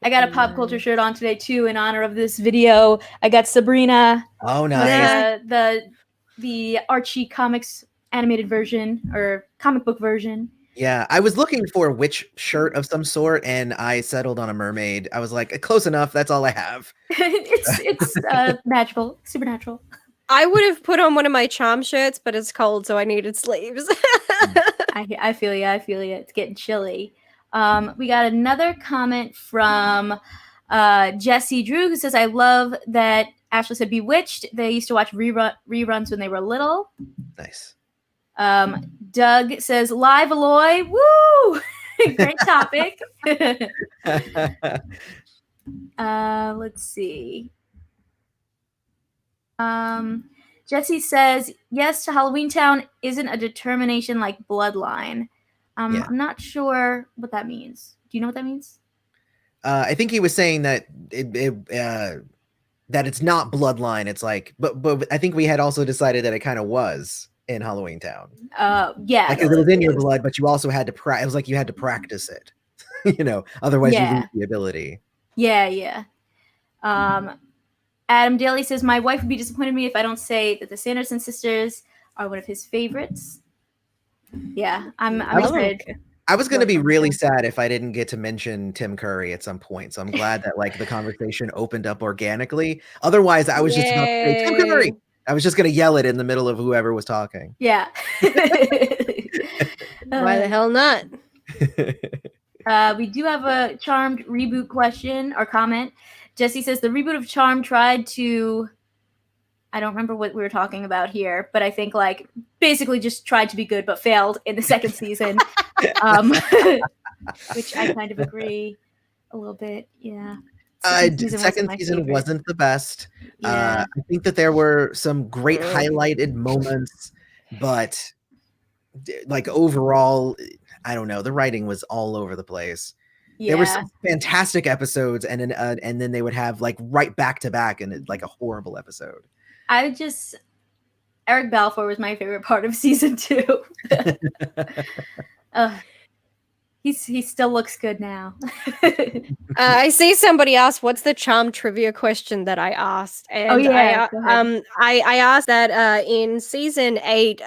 I got a pop culture shirt on today too in honor of this video. I got Sabrina. Oh, nice. The Archie comics animated version or comic book version. Yeah, I was looking for a witch shirt of some sort, and I settled on a mermaid. I was like, close enough. That's all I have. it's magical, supernatural. I would have put on one of my charm shirts, but it's cold, so I needed sleeves. I feel you. It's getting chilly. We got another comment from Jesse Drew, who says, I love that Ashleigh said Bewitched. They used to watch reruns when they were little. Nice. Doug says, live Eloy. Woo! Great topic. Let's see. Jesse says yes to Halloween Town isn't a determination like bloodline. Yeah. I'm not sure what that means. Do you know what that means? I think he was saying that that it's not bloodline. It's like, but I think we had also decided that it kind of was in Halloween Town. Yeah, like it was in your blood, but you also had to it was like you had to practice it, otherwise you lose the ability. Yeah. Adam Daly says my wife would be disappointed in me if I don't say that the Sanderson sisters are one of his favorites. Yeah, I'm excited. I was going to be really sad if I didn't get to mention Tim Curry at some point. So I'm glad that like the conversation opened up organically. Otherwise, I was just about to say Tim Curry. I was just going to yell it in the middle of whoever was talking. Yeah. Why the hell not? We do have a Charmed reboot question or comment. Jesse says the reboot of Charmed tried to, I don't remember what we were talking about here, but I think like basically just tried to be good but failed in the second season, which I kind of agree a little bit. Yeah. Second season wasn't the best. I think that there were some great highlighted moments, but like overall, I don't know. The writing was all over the place. Yeah. There were some fantastic episodes, and then they would have like right back to back, and like a horrible episode. Eric Balfour was my favorite part of season 2. He still looks good now. I see somebody asked, what's the Charmed trivia question that I asked? And I asked that in season 8,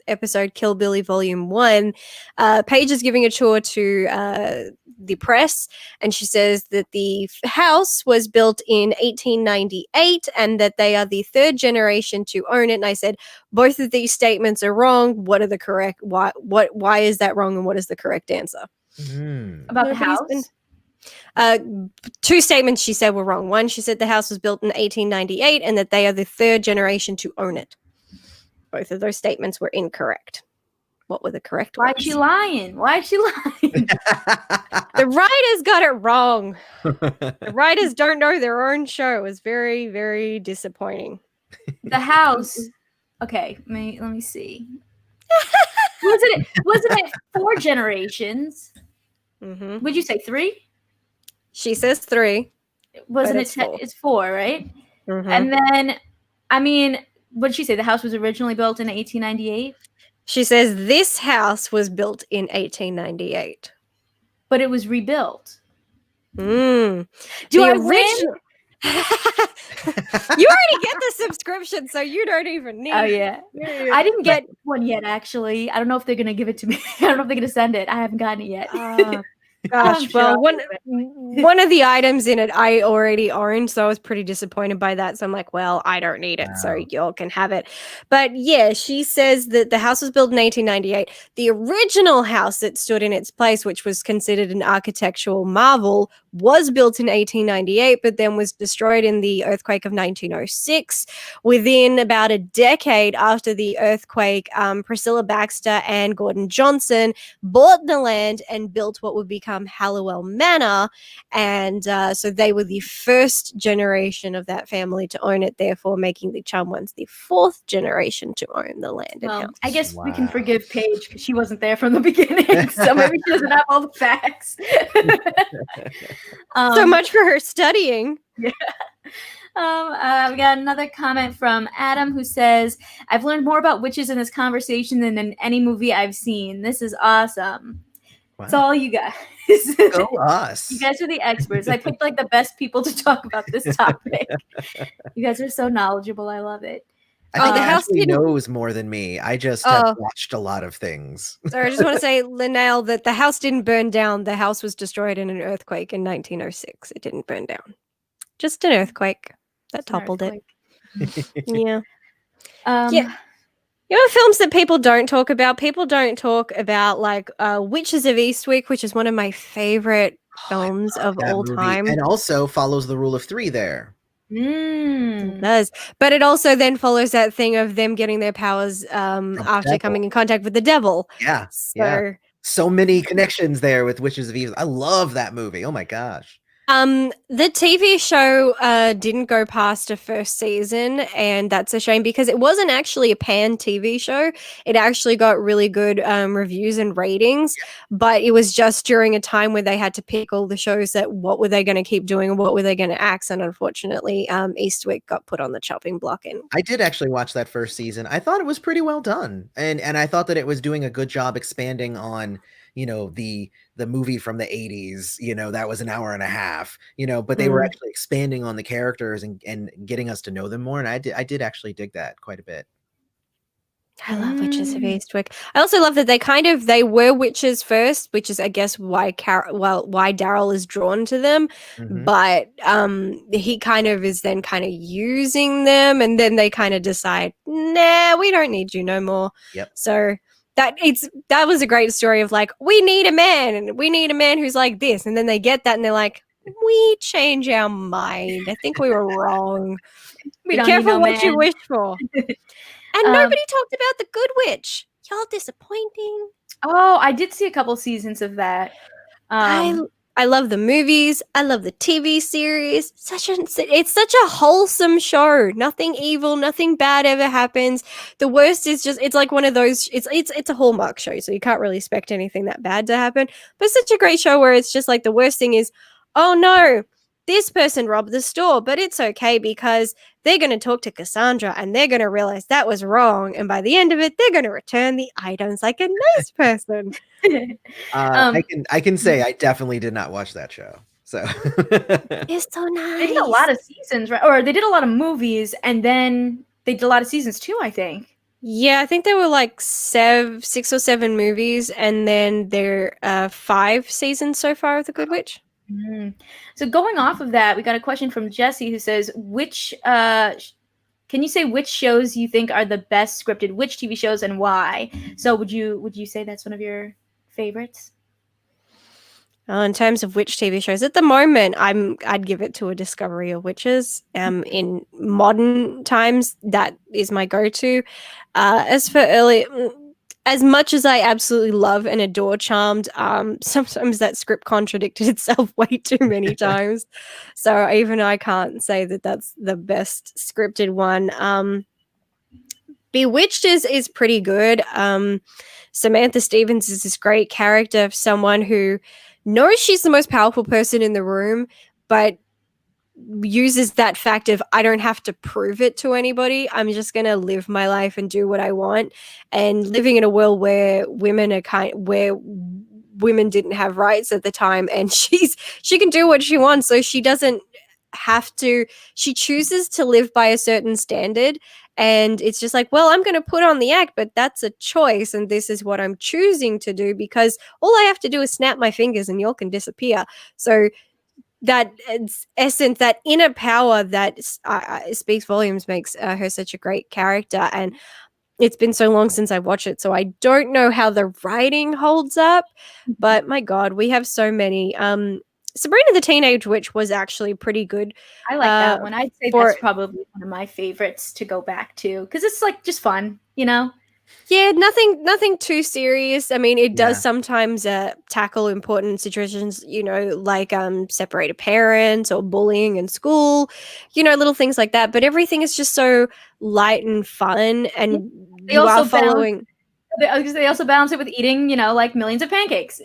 episode Kill Billy Volume 1, Paige is giving a tour to the press, and she says that the house was built in 1898 and that they are the 3rd generation to own it. And I said, both of these statements are wrong. What are the correct? Why is that wrong? And what is the correct answer? About the house? 2 statements she said were wrong. One, she said the house was built in 1898 and that they are the 3rd generation to own it. Both of those statements were incorrect. What were the correct ones? Why is she lying? The writers got it wrong. The writers don't know their own show. It was very, very disappointing. The house. Okay, let me see. Wasn't it 4 generations? Mm-hmm. Would you say 3? She says 3. Wasn't it 4? It's 4, right? Mm-hmm. And then, I mean, what did she say? The house was originally built in 1898? She says this house was built in 1898. But it was rebuilt. Do I win? You already get the subscription, so you don't even need it. I didn't get one yet, actually. I don't know if they're going to give it to me. I don't know if they're going to send it. I haven't gotten it yet. Gosh, well, one of the items in it I already owned, so I was pretty disappointed by that. So I'm like, well, I don't need it, so y'all can have it. But yeah, she says that the house was built in 1898. The original house that stood in its place, which was considered an architectural marvel, was built in 1898, but then was destroyed in the earthquake of 1906. Within about a decade after the earthquake, Priscilla Baxter and Gordon Johnson bought the land and built what would become Hallowell Manor, and so they were the 1st generation of that family to own it, therefore making the Chum ones the 4th generation to own the land. Well, I guess we can forgive Paige because she wasn't there from the beginning, so maybe she doesn't have all the facts. So much for her studying. Yeah. We got another comment from Adam who says, I've learned more about witches in this conversation than in any movie I've seen. This is awesome. Wow. It's all you guys. Go us. You guys are the experts. I picked like the best people to talk about this topic. You guys are so knowledgeable. I love it. I think the house knows more than me. I just have watched a lot of things. So I just want to say, Linnell, that the house didn't burn down. The house was destroyed in an earthquake in 1906. It didn't burn down. Just an earthquake that toppled it. Yeah. Yeah. You know, films that people don't talk about? People don't talk about like Witches of Eastwick, which is one of my favorite films of all time. And also follows the rule of 3 there. It does. But it also then follows that thing of them getting their powers after coming in contact with the devil. Yeah. So many connections there with Witches of Eastwick. I love that movie. Oh my gosh. The TV show didn't go past a first season, and that's a shame because it wasn't actually a pan TV show. It actually got really good reviews and ratings, but it was just during a time where they had to pick all the shows that what were they going to keep doing and what were they going to axe, and unfortunately, Eastwick got put on the chopping block. And I did actually watch that first season. I thought it was pretty well done, and I thought that it was doing a good job expanding on, you know, the movie from the 80s, you know, that was an hour and a half, you know, but they were actually expanding on the characters and getting us to know them more. And I did actually dig that quite a bit. I love Witches of Eastwick. I also love that they were witches first, which is I guess why why Daryl is drawn to them, but he kind of is then kind of using them, and then they kind of decide, nah, we don't need you no more. Yep. So that was a great story of like, we need a man, and we need a man who's like this, and then they get that and they're like, we change our mind. I think we were wrong. We Be don't careful need no what man. you wish for. And nobody talked about the Good Witch. Y'all disappointing. Oh, I did see a couple seasons of that. I love the movies. I love the TV series. It's such a wholesome show. Nothing evil, nothing bad ever happens. The worst is just it's like one of those. It's a Hallmark show, so you can't really expect anything that bad to happen. But it's such a great show where it's just like the worst thing is, oh no, this person robbed the store, but it's okay because they're going to talk to Cassandra and they're going to realize that was wrong. And by the end of it, they're going to return the items like a nice person. I can say I definitely did not watch that show. So It's so nice. They did a lot of seasons, right? Or they did a lot of movies, and then they did a lot of seasons too, I think. Yeah, I think there were like 6 or 7 movies, and then there are 5 seasons so far of The Good Witch. So going off of that, we got a question from Jesse who says, can you say which shows you think are the best scripted, which TV shows and why? So would you say that's one of your favorites? In terms of which TV shows, at the moment, I'd give it to A Discovery of Witches. In modern times, that is my go-to. As for early, as much as I absolutely love and adore Charmed, sometimes that script contradicted itself way too many times. So even I can't say that that's the best scripted one. Bewitched is pretty good. Samantha Stevens is this great character of someone who knows she's the most powerful person in the room, but uses that fact of I don't have to prove it to anybody. I'm just going to live my life and do what I want. And living in a world where women didn't have rights at the time, and she can do what she wants, so she doesn't have to. She chooses to live by a certain standard, and it's just like, well, I'm going to put on the act, but that's a choice, and this is what I'm choosing to do because all I have to do is snap my fingers and y'all can disappear. So that essence, that inner power that speaks volumes, makes her such a great character. And it's been so long since I watched it, so I don't know how the writing holds up, but my God, we have so many. Sabrina the Teenage Witch was actually pretty good. I like that one. I'd say that's probably one of my favorites to go back to because it's like just fun, you know? Yeah, nothing too serious. I mean, it does sometimes tackle important situations, you know, like separated parents or bullying in school, you know, little things like that. But everything is just so light and fun, and they also balance it with eating, you know, like millions of pancakes.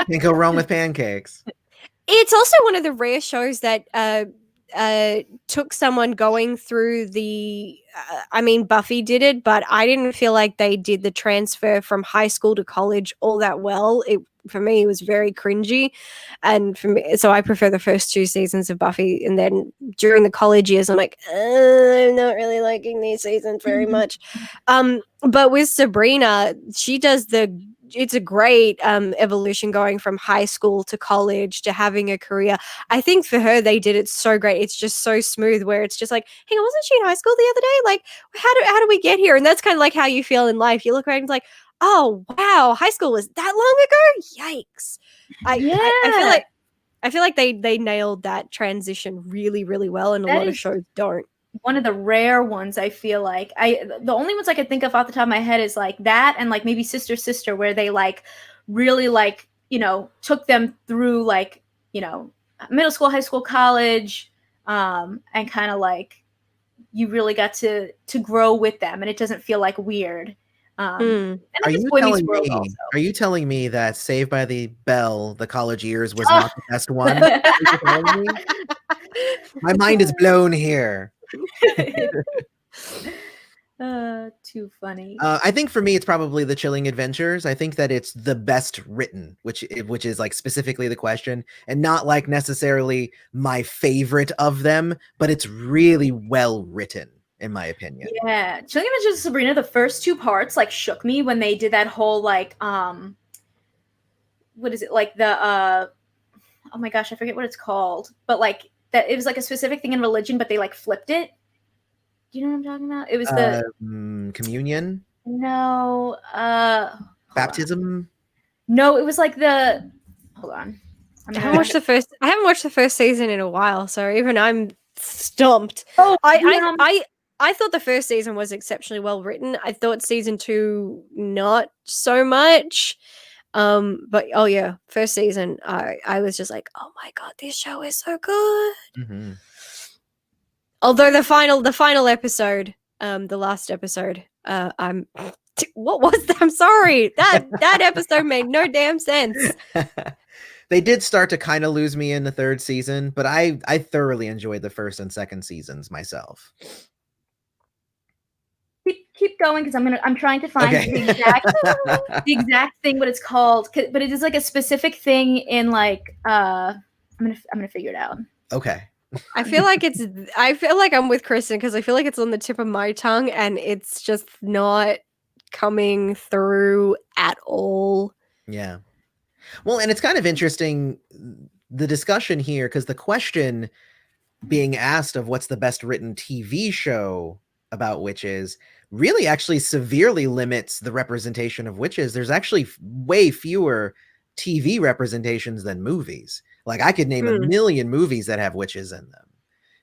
Can't go wrong with pancakes. It's also one of the rare shows that took someone going through the I mean, Buffy did it, but I didn't feel like they did the transfer from high school to college all that well. For me, it was very cringy, and so I prefer the first 2 seasons of Buffy, and then during the college years I'm like, I'm not really liking these seasons very much. But with Sabrina, she does it's a great evolution going from high school to college to having a career. I think for her, they did it so great. It's just so smooth where it's just like, hang on, wasn't she in high school the other day? Like, how do we get here? And that's kind of like how you feel in life. You look around and it's like, oh, wow, high school was that long ago? Yikes. I feel like they nailed that transition really, really well, and a lot of shows don't. One of the rare ones, I feel like. The only ones I could think of off the top of my head is like that and like maybe Sister Sister, where they like really like, you know, took them through like middle school, high school, college, and kind of like you really got to grow with them, and it doesn't feel like weird. And Are I guess you Boy Meets telling World me? also. Are you telling me that Saved by the Bell, the college years, was not the best one? Are you telling me? My mind is blown here. Too funny. I think for me, it's probably The Chilling Adventures. I think that it's the best written, which is like specifically the question, and not like necessarily my favorite of them, but it's really well written, in my opinion. Yeah, Chilling Adventures of Sabrina, the first 2 parts like shook me when they did that whole like what is it, like the oh my gosh, I forget what it's called, but like that it was like a specific thing in religion, but they like flipped it. Do you know what I'm talking about? It was the communion. No, Baptism. No, it was like the. Hold on. I haven't watched the first season in a while, so even I'm stumped. Oh, I thought the first season was exceptionally well written. I thought season 2 not so much. But oh yeah, first season, I was just like, oh my god, this show is so good. Mm-hmm. Although the final episode, the last episode, what was that? I'm sorry, that episode made no damn sense. They did start to kind of lose me in the 3rd season, but I thoroughly enjoyed the 1st and 2nd seasons myself. Keep going, because I'm trying to find the exact thing what it's called, but it is like a specific thing in like I'm gonna figure it out. Okay. I feel like I'm with Kristen, because I feel like it's on the tip of my tongue and it's just not coming through at all. Yeah. Well, and it's kind of interesting, the discussion here, because the question being asked of what's the best written TV show about witches really actually severely limits the representation of witches. There's actually way fewer TV representations than movies. Like I could name a million movies that have witches in them.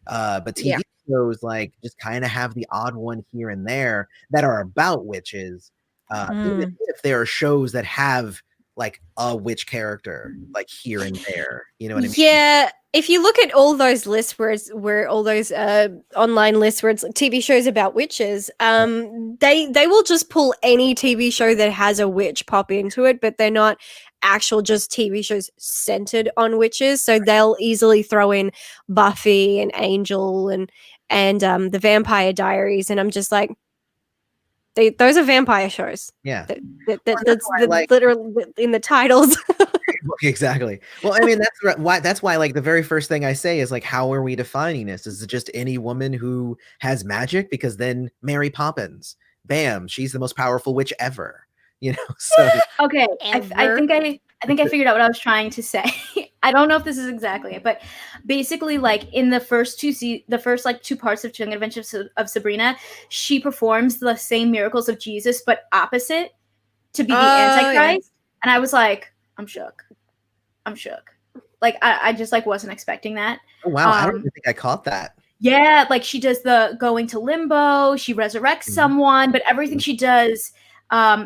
But TV shows like just kind of have the odd one here and there that are about witches. Even if there are shows that have like a witch character like here and there, you know what I mean? Yeah, if you look at all those lists where all those online lists where it's like TV shows about witches, they will just pull any TV show that has a witch pop into it, but they're not actual just TV shows centered on witches. So they'll easily throw in Buffy and Angel and the Vampire Diaries, and I'm just like, those are vampire shows. Yeah, that's literally in the titles. Exactly. Well, I mean, that's why like the very first thing I say is like, how are we defining this? Is it just any woman who has magic? Because then Mary Poppins, bam, she's the most powerful witch ever. You know. So okay, I think I figured out what I was trying to say. I don't know if this is exactly it, but basically, like in the first like 2 parts of Chilling Adventures of Sabrina, she performs the same miracles of Jesus, but opposite, to be the Antichrist. Yeah. And I was like, I'm shook. Like I just like wasn't expecting that. Oh, wow, I don't even think I caught that. Yeah, like she does the going to limbo, she resurrects someone, but everything she does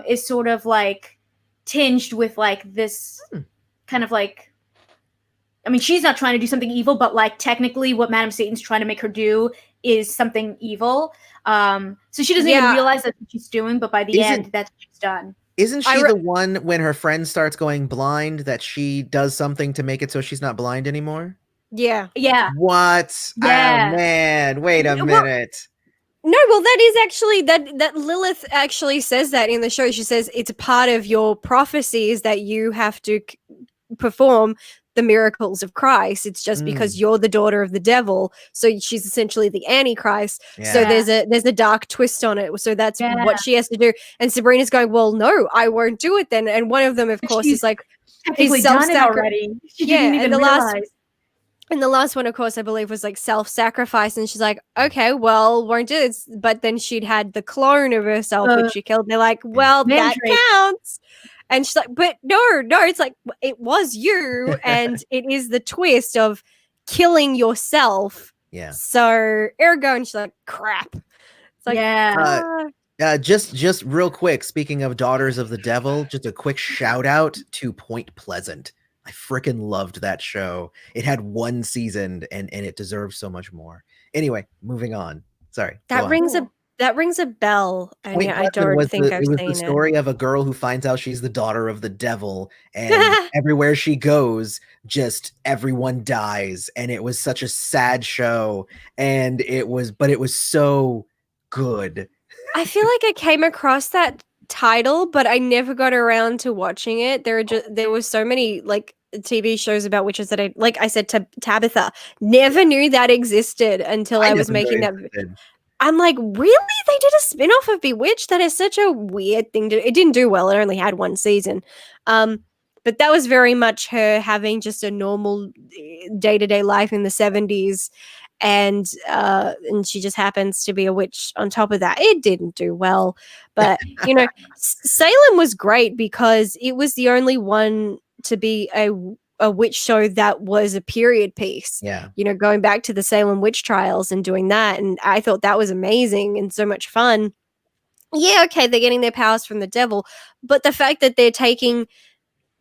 is sort of like tinged with like this kind of like, I mean, she's not trying to do something evil, but like technically what Madame Satan's trying to make her do is something evil. So she doesn't even realize that's what she's doing, but by the end, that's what she's done. Isn't she the one when her friend starts going blind that she does something to make it so she's not blind anymore? Yeah. What? Yeah. Oh, man, wait a minute. No, well, that is actually that Lilith actually says that in the show. She says it's a part of your prophecy is that you have to perform the miracles of Christ. It's just because you're the daughter of the devil, so she's essentially the Antichrist. Yeah. So there's a dark twist on it. So that's what she has to do. And Sabrina's going, well, no, I won't do it then. And one of them, of course, is like, he's done it already. She didn't even realize. And the last one, of course, I believe was like self-sacrifice. And she's like, okay, well, won't do this. But then she'd had the clone of herself, which she killed. And they're like, well, that counts. And she's like, but no, it's like, it was you. And it is the twist of killing yourself. Yeah. So, ergo, and she's like, crap. It's like, just real quick, speaking of Daughters of the Devil, just a quick shout out to Point Pleasant. I freaking loved that show. It had one season and it deserves so much more. Anyway, moving on. Sorry. That rings a bell, and Point yeah, I Breton don't think I've it was the seen it. story of a girl who finds out she's the daughter of the devil, and everywhere she goes, just everyone dies, and it was such a sad show, and it was so good. I feel like I came across that title, but I never got around to watching it. There was so many like TV shows about witches that I said to Tabitha, never knew that existed until I was never knew making it that. existed. I'm like, really? They did a spin-off of Bewitched? That is such a weird thing it didn't do well. It only had one season. But that was very much her having just a normal day-to-day life in the 70s. And she just happens to be a witch on top of that. It didn't do well. But, Salem was great because it was the only one to be a witch show that was a period piece. Yeah. Going back to the Salem witch trials and doing that. And I thought that was amazing and so much fun. Yeah, okay, they're getting their powers from the devil. But the fact that they're taking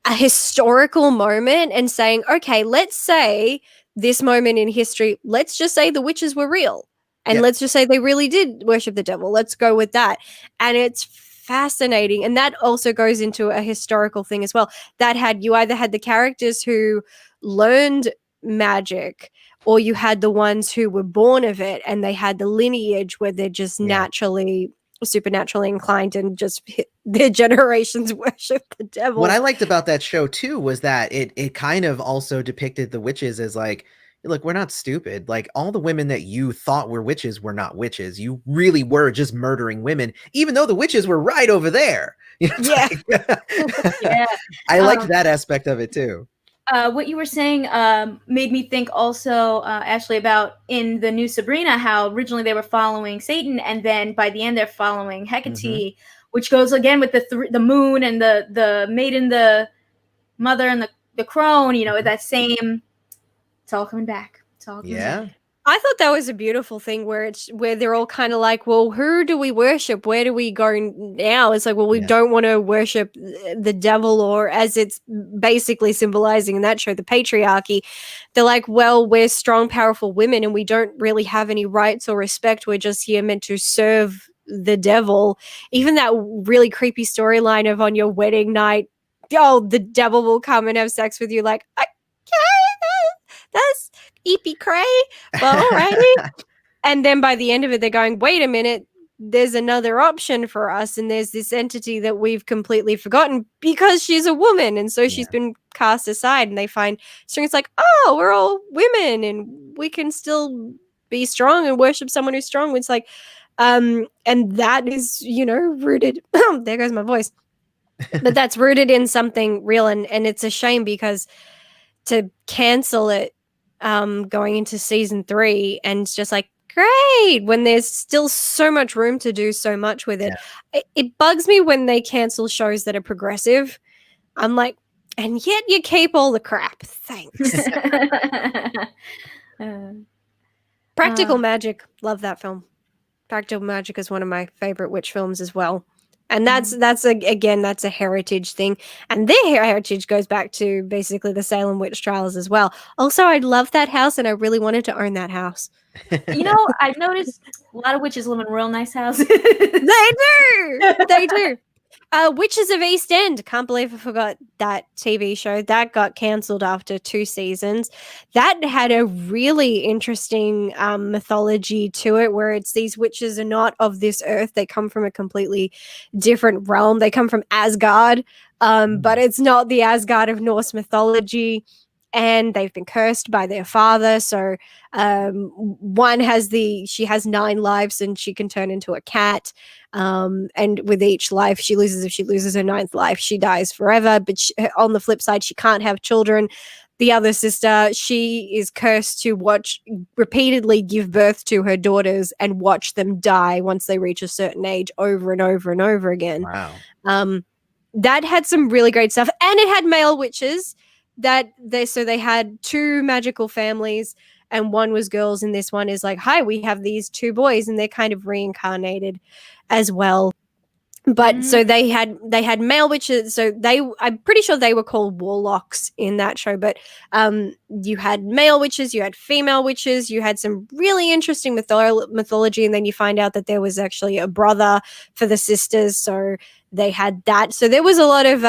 a historical moment and saying, okay, let's say this moment in history, let's just say the witches were real. And let's just say they really did worship the devil. Let's go with that. And it's fascinating. And that also goes into a historical thing as well. You either had the characters who learned magic, or you had the ones who were born of it, and they had the lineage where they're just naturally supernaturally inclined and just their generations worship the devil. What I liked about that show too was that it kind of also depicted the witches as like, look, we're not stupid. Like, all the women that you thought were witches were not witches. You really were just murdering women, even though the witches were right over there. Yeah. Yeah. I liked that aspect of it too. What you were saying made me think also, Ashleigh, about in the new Sabrina, how originally they were following Satan, and then by the end they're following Hecate, which goes again with the moon and the maiden, the mother, and the crone. That same. It's all coming back. It's all coming back. I thought that was a beautiful thing where they're all kind of like, well, who do we worship? Where do we go now? It's like, well, we don't want to worship the devil, or as it's basically symbolizing in that show, the patriarchy. They're like, well, we're strong, powerful women, and we don't really have any rights or respect. We're just here meant to serve the devil. Even that really creepy storyline of on your wedding night, the devil will come and have sex with you. Like, that's eepy cray, but alrighty. And then by the end of it, they're going, wait a minute, there's another option for us, and there's this entity that we've completely forgotten because she's a woman, and so she's been cast aside. And they find it's like, oh, we're all women and we can still be strong and worship someone who's strong. It's like, and that is, rooted. There goes my voice. But that's rooted in something real, and it's a shame because to cancel it going into season 3, and it's just like, great, when there's still so much room to do so much with it. It bugs me when they cancel shows that are progressive. I'm like, and yet you keep all the crap. Thanks. Practical Magic, love that film. Practical Magic is one of my favorite witch films as well. And that's a heritage thing. And their heritage goes back to basically the Salem witch trials as well. Also, I love that house, and I really wanted to own that house. I've noticed a lot of witches live in real nice houses. They do. They do. Witches of East End. Can't believe I forgot that TV show. That got cancelled after 2 seasons. That had a really interesting mythology to it, where it's these witches are not of this earth. They come from a completely different realm. They come from Asgard, but it's not the Asgard of Norse mythology. And they've been cursed by their father. So one she has 9 lives, and she can turn into a cat. And with each life if she loses her 9th life, she dies forever. But on the flip side, she can't have children. The other sister, she is cursed to repeatedly give birth to her daughters and watch them die once they reach a certain age, over and over and over again. Wow. That had some really great stuff. And it had male witches. They had 2 magical families, and one was girls, and this one is like, hi, we have these 2 boys, and they're kind of reincarnated as well. But so they had male witches, so I'm pretty sure they were called warlocks in that show. But you had male witches, you had female witches, you had some really interesting mythology, and then you find out that there was actually a brother for the sisters, so they had that. So there was a lot of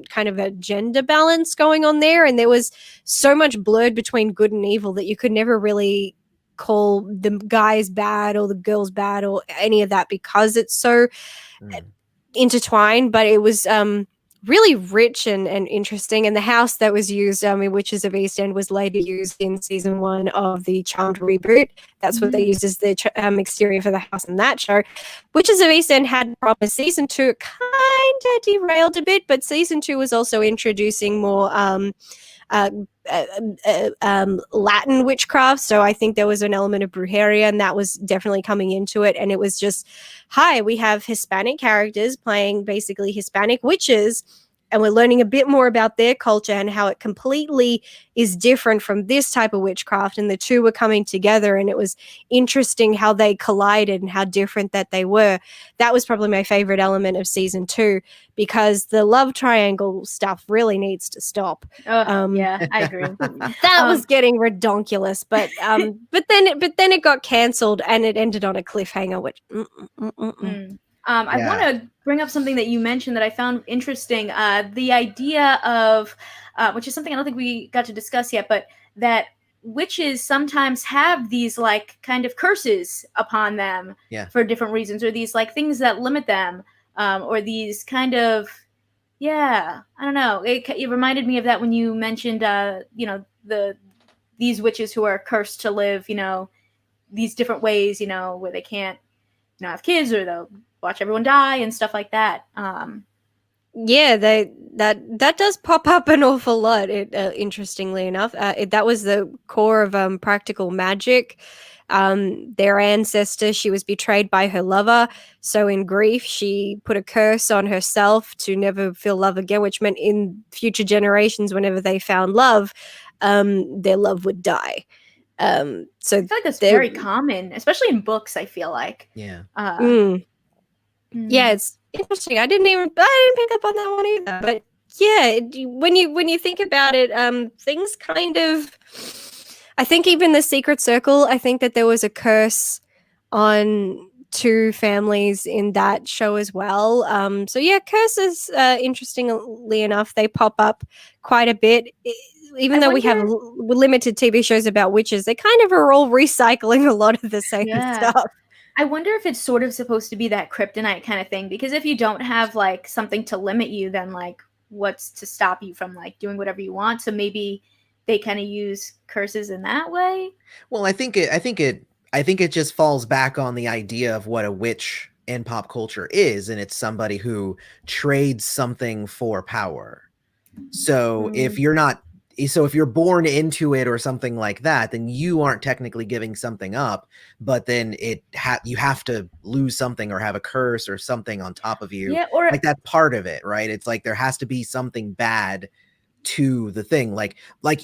kind of a gender balance going on there, and there was so much blurred between good and evil that you could never really call the guys bad or the girls bad or any of that, because it's so intertwined. But it was really rich and interesting, and the house that was used in Witches of East End was later used in season 1 of the Charmed reboot. That's what they used as the exterior for the house in that show. Witches of East End had proper season 2 kind of derailed a bit, but season 2 was also introducing more Latin witchcraft, so I think there was an element of brujeria, and that was definitely coming into it. And it was just, hi, we have Hispanic characters playing basically Hispanic witches, and we're learning a bit more about their culture and how it completely is different from this type of witchcraft, and the two were coming together, and it was interesting how they collided and how different that they were. That was probably my favorite element of season 2, because the love triangle stuff really needs to stop. Yeah, I agree. That was getting redonkulous, but then it got cancelled and it ended on a cliffhanger, which I want to bring up something that you mentioned that I found interesting. The idea of, which is something I don't think we got to discuss yet, but that witches sometimes have these like kind of curses upon them for different reasons, or these like things that limit them, or these kind of, I don't know. It reminded me of that when you mentioned, these witches who are cursed to live, these different ways, where they can't, have kids, or they'll watch everyone die and stuff like that. That does pop up an awful lot. Interestingly enough, that was the core of practical magic. Their ancestor, she was betrayed by her lover, so in grief she put a curse on herself to never feel love again, which meant in future generations, whenever they found love, their love would die. So I feel like that's very common, especially in books, I feel like. Yeah, it's interesting. I didn't pick up on that one either. But yeah, when you think about it, things kind of, I think even the Secret Circle, I think that there was a curse on 2 families in that show as well. So yeah, curses, interestingly enough, they pop up quite a bit. Even though we have limited TV shows about witches, they kind of are all recycling a lot of the same stuff. I wonder if it's sort of supposed to be that kryptonite kind of thing, because if you don't have like something to limit you, then like what's to stop you from like doing whatever you want? So maybe they kind of use curses in that way. Well, I think it just falls back on the idea of what a witch in pop culture is, and it's somebody who trades something for power. So if you're born into it or something like that, then you aren't technically giving something up, but then you have to lose something or have a curse or something on top of you. Yeah, or like that's part of it, right? It's like there has to be something bad to the thing. Like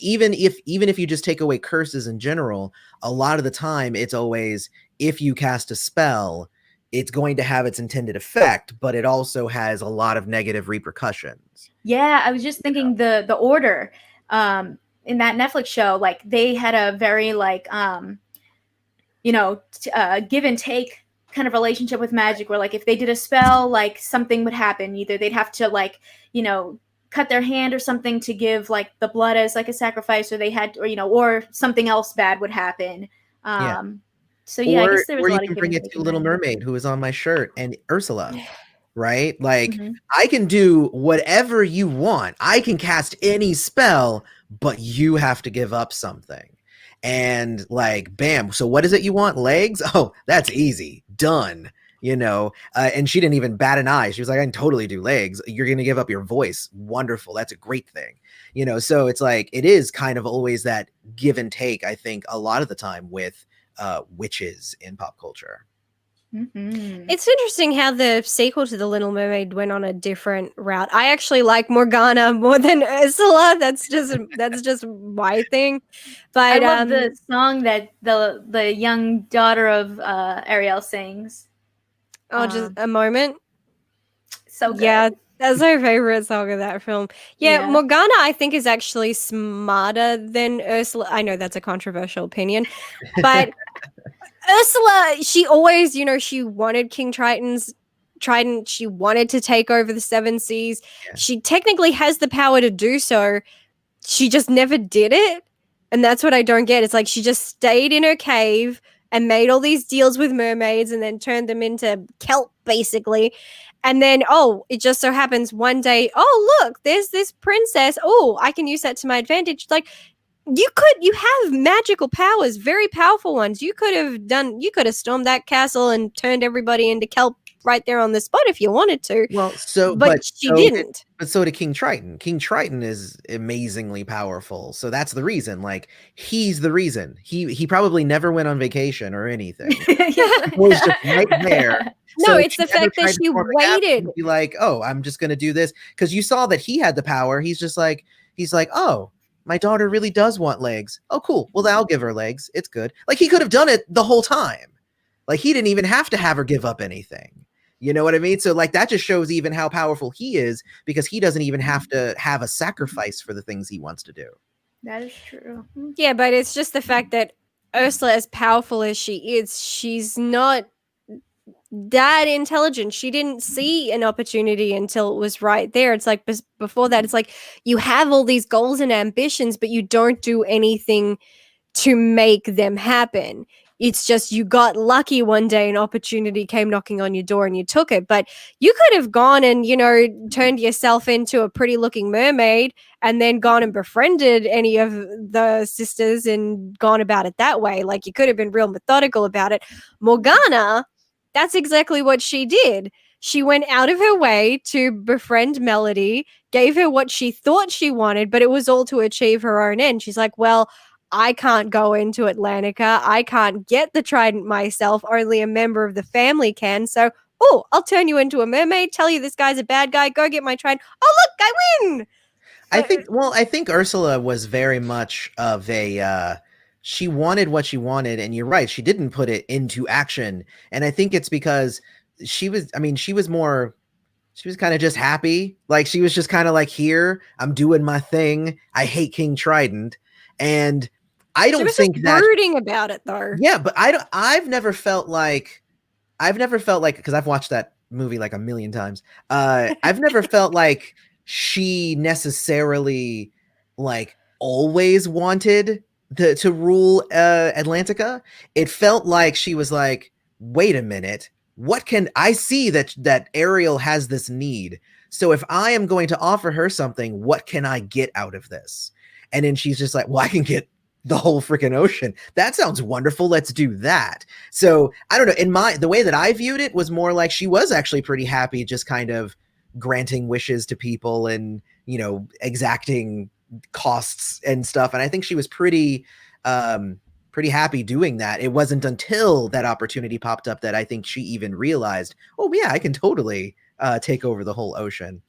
even if you just take away curses in general, a lot of the time it's always, if you cast a spell, it's going to have its intended effect, but it also has a lot of negative repercussions. Yeah, I was just thinking the Order. In that Netflix show, like they had a very like give and take kind of relationship with magic, where like if they did a spell, like something would happen. Either they'd have to like cut their hand or something to give like the blood as like a sacrifice, or they had, or something else bad would happen. So yeah, I guess there was a lot of, or you can bring it to Little Mermaid, who is on my shirt, and Ursula. Right? Like I can do whatever you want. I can cast any spell, but you have to give up something. And like, bam. So what is it you want? Legs? Oh, that's easy. Done. And she didn't even bat an eye. She was like, I can totally do legs. You're going to give up your voice. Wonderful. That's a great thing. So it's like, it is kind of always that give and take, I think, a lot of the time with witches in pop culture. It's interesting how the sequel to The Little Mermaid went on a different route. I actually like Morgana more than Ursula. That's just my thing. But I love the song that the young daughter of Ariel sings. Just a moment. So good. Yeah, that's my favorite song of that film. Yeah, Yeah. Morgana, I think, is actually smarter than Ursula. I know that's a controversial opinion, but Ursula, she always, she wanted King Triton's trident. She wanted to take over the Seven Seas. Yeah. She technically has the power to do so. She just never did it. And that's what I don't get. It's like she just stayed in her cave and made all these deals with mermaids and then turned them into kelp, basically. And then, it just so happens one day, look, there's this princess. Oh, I can use that to my advantage. Like, you have magical powers, very powerful ones. You could have stormed that castle and turned everybody into kelp right there on the spot if you wanted to. Well, but she didn't. But so did King Triton. King Triton is amazingly powerful. So that's the reason. Like, he's the reason. He probably never went on vacation or anything. He was just right there. No, So it's the fact that she waited. Be like, oh, I'm just gonna do this because you saw that he had the power. He's like, oh, my daughter really does want legs. Oh, cool. Well, I'll give her legs. It's good. Like, he could have done it the whole time. Like, he didn't even have to have her give up anything. You know what I mean? So, like, that just shows even how powerful he is because he doesn't even have to have a sacrifice for the things he wants to do. That is true. Yeah, but it's just the fact that Ursula, as powerful as she is, she's not that intelligent. She didn't see an opportunity until it was right there. It's like before that, it's like you have all these goals and ambitions, but you don't do anything to make them happen. It's just you got lucky one day, an opportunity came knocking on your door and you took it. But you could have gone and, turned yourself into a pretty looking mermaid and then gone and befriended any of the sisters and gone about it that way. Like, you could have been real methodical about it. Morgana, that's exactly what she did. She went out of her way to befriend Melody, gave her what she thought she wanted, but it was all to achieve her own end. She's like, well, I can't go into Atlantica. I can't get the trident myself. Only a member of the family can. So, I'll turn you into a mermaid, tell you this guy's a bad guy, go get my trident. Oh, look, I win! I think Ursula was very much of a she wanted what she wanted, and you're right, she didn't put it into action. And I think it's because she was kind of just happy. Like, she was just kind of like, here, I'm doing my thing. I hate King Trident. And I don't think that brooding about it though. Yeah, but I've never felt like because I've watched that movie like a million times. I've never felt like she necessarily like always wanted to rule Atlantica. It felt like she was like, wait a minute, what can I see that Ariel has this need? So if I am going to offer her something, what can I get out of this? And then she's just like, well, I can get the whole freaking ocean. That sounds wonderful. Let's do that. So I don't know. The way that I viewed it was more like she was actually pretty happy, just kind of granting wishes to people and, exacting costs and stuff. And I think she was pretty happy doing that. It wasn't until that opportunity popped up that I think she even realized, oh yeah, I can totally take over the whole ocean.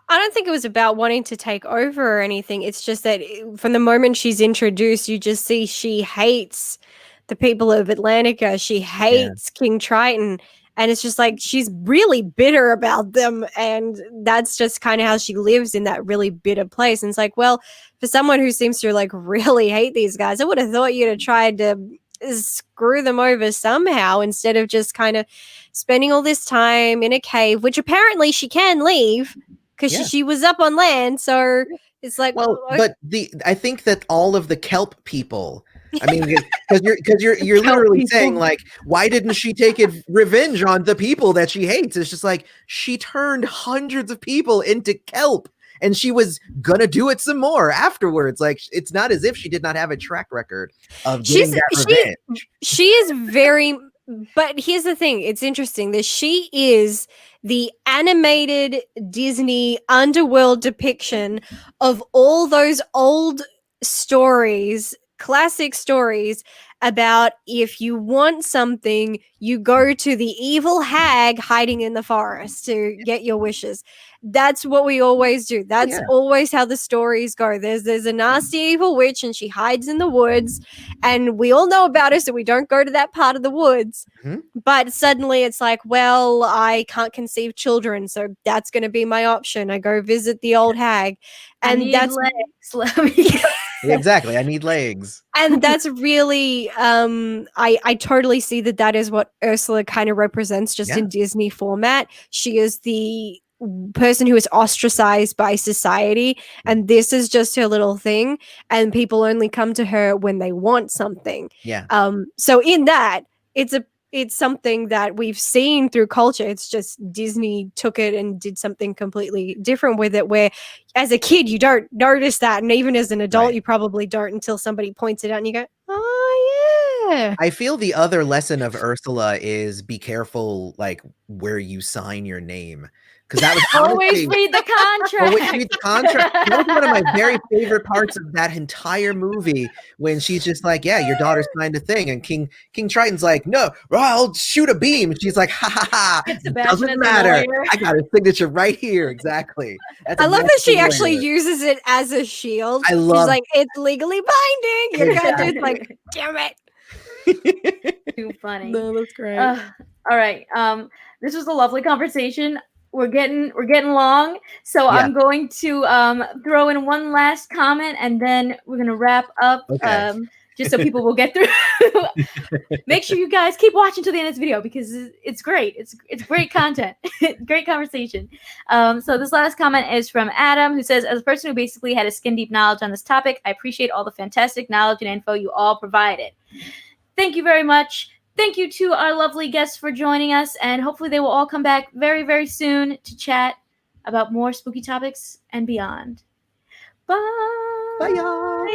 I don't think it was about wanting to take over or anything. It's just that from the moment she's introduced, you just see she hates the people of Atlantica. She hates King Triton. And it's just like she's really bitter about them. And that's just kind of how she lives, in that really bitter place. And it's like, well, for someone who seems to like really hate these guys, I would have thought you'd have tried to screw them over somehow instead of just kind of spending all this time in a cave, which apparently she can leave because she was up on land. So it's like, well, but I think that all of the kelp people, I mean, because you're literally saying like, why didn't she take revenge on the people that she hates? It's just like she turned hundreds of people into kelp, and she was gonna do it some more afterwards. Like, it's not as if she did not have a track record of getting that revenge. She is very. But here's the thing. It's interesting that she is the animated Disney underworld depiction of all those old stories, classic stories, about if you want something, you go to the evil hag hiding in the forest to get your wishes. That's what we always do. That's always how the stories go. There's a nasty evil witch and she hides in the woods, and we all know about her, so we don't go to that part of the woods. Mhm. But suddenly it's like, well, I can't conceive children, so that's going to be my option. I go visit the old hag, and I need that's legs. Let me go. Exactly. I need legs. and that's really I totally see that is what Ursula kind of represents, just in Disney format. She is the person who is ostracized by society, and this is just her little thing, and people only come to her when they want something. So in that, it's something that we've seen through culture. It's just Disney took it and did something completely different with it, where as a kid you don't notice that, and even as an adult you probably don't until somebody points it out and you go, oh yeah. I feel the other lesson of Ursula is be careful, like, where you sign your name. Because that was always read the contract. Always read the contract. That was one of my very favorite parts of that entire movie, when she's just like, yeah, your daughter signed a thing. And King Triton's like, no, I'll shoot a beam. And she's like, ha ha ha. It doesn't matter. I got a signature right here. Exactly. I love that she actually uses it as a shield. She's like, it's legally binding. Your character's like, damn it. Too funny. No, that's great. All right. This was a lovely conversation. We're getting long, so I'm going to throw in one last comment, and then we're gonna wrap up. Just so people will get through. Make sure you guys keep watching to the end of this video, because it's great. It's great content, great conversation. So this last comment is from Adam, who says, as a person who basically had a skin deep knowledge on this topic, I appreciate all the fantastic knowledge and info you all provided. Thank you very much. Thank you to our lovely guests for joining us, and hopefully they will all come back very, very soon to chat about more spooky topics and beyond. Bye. Bye, y'all.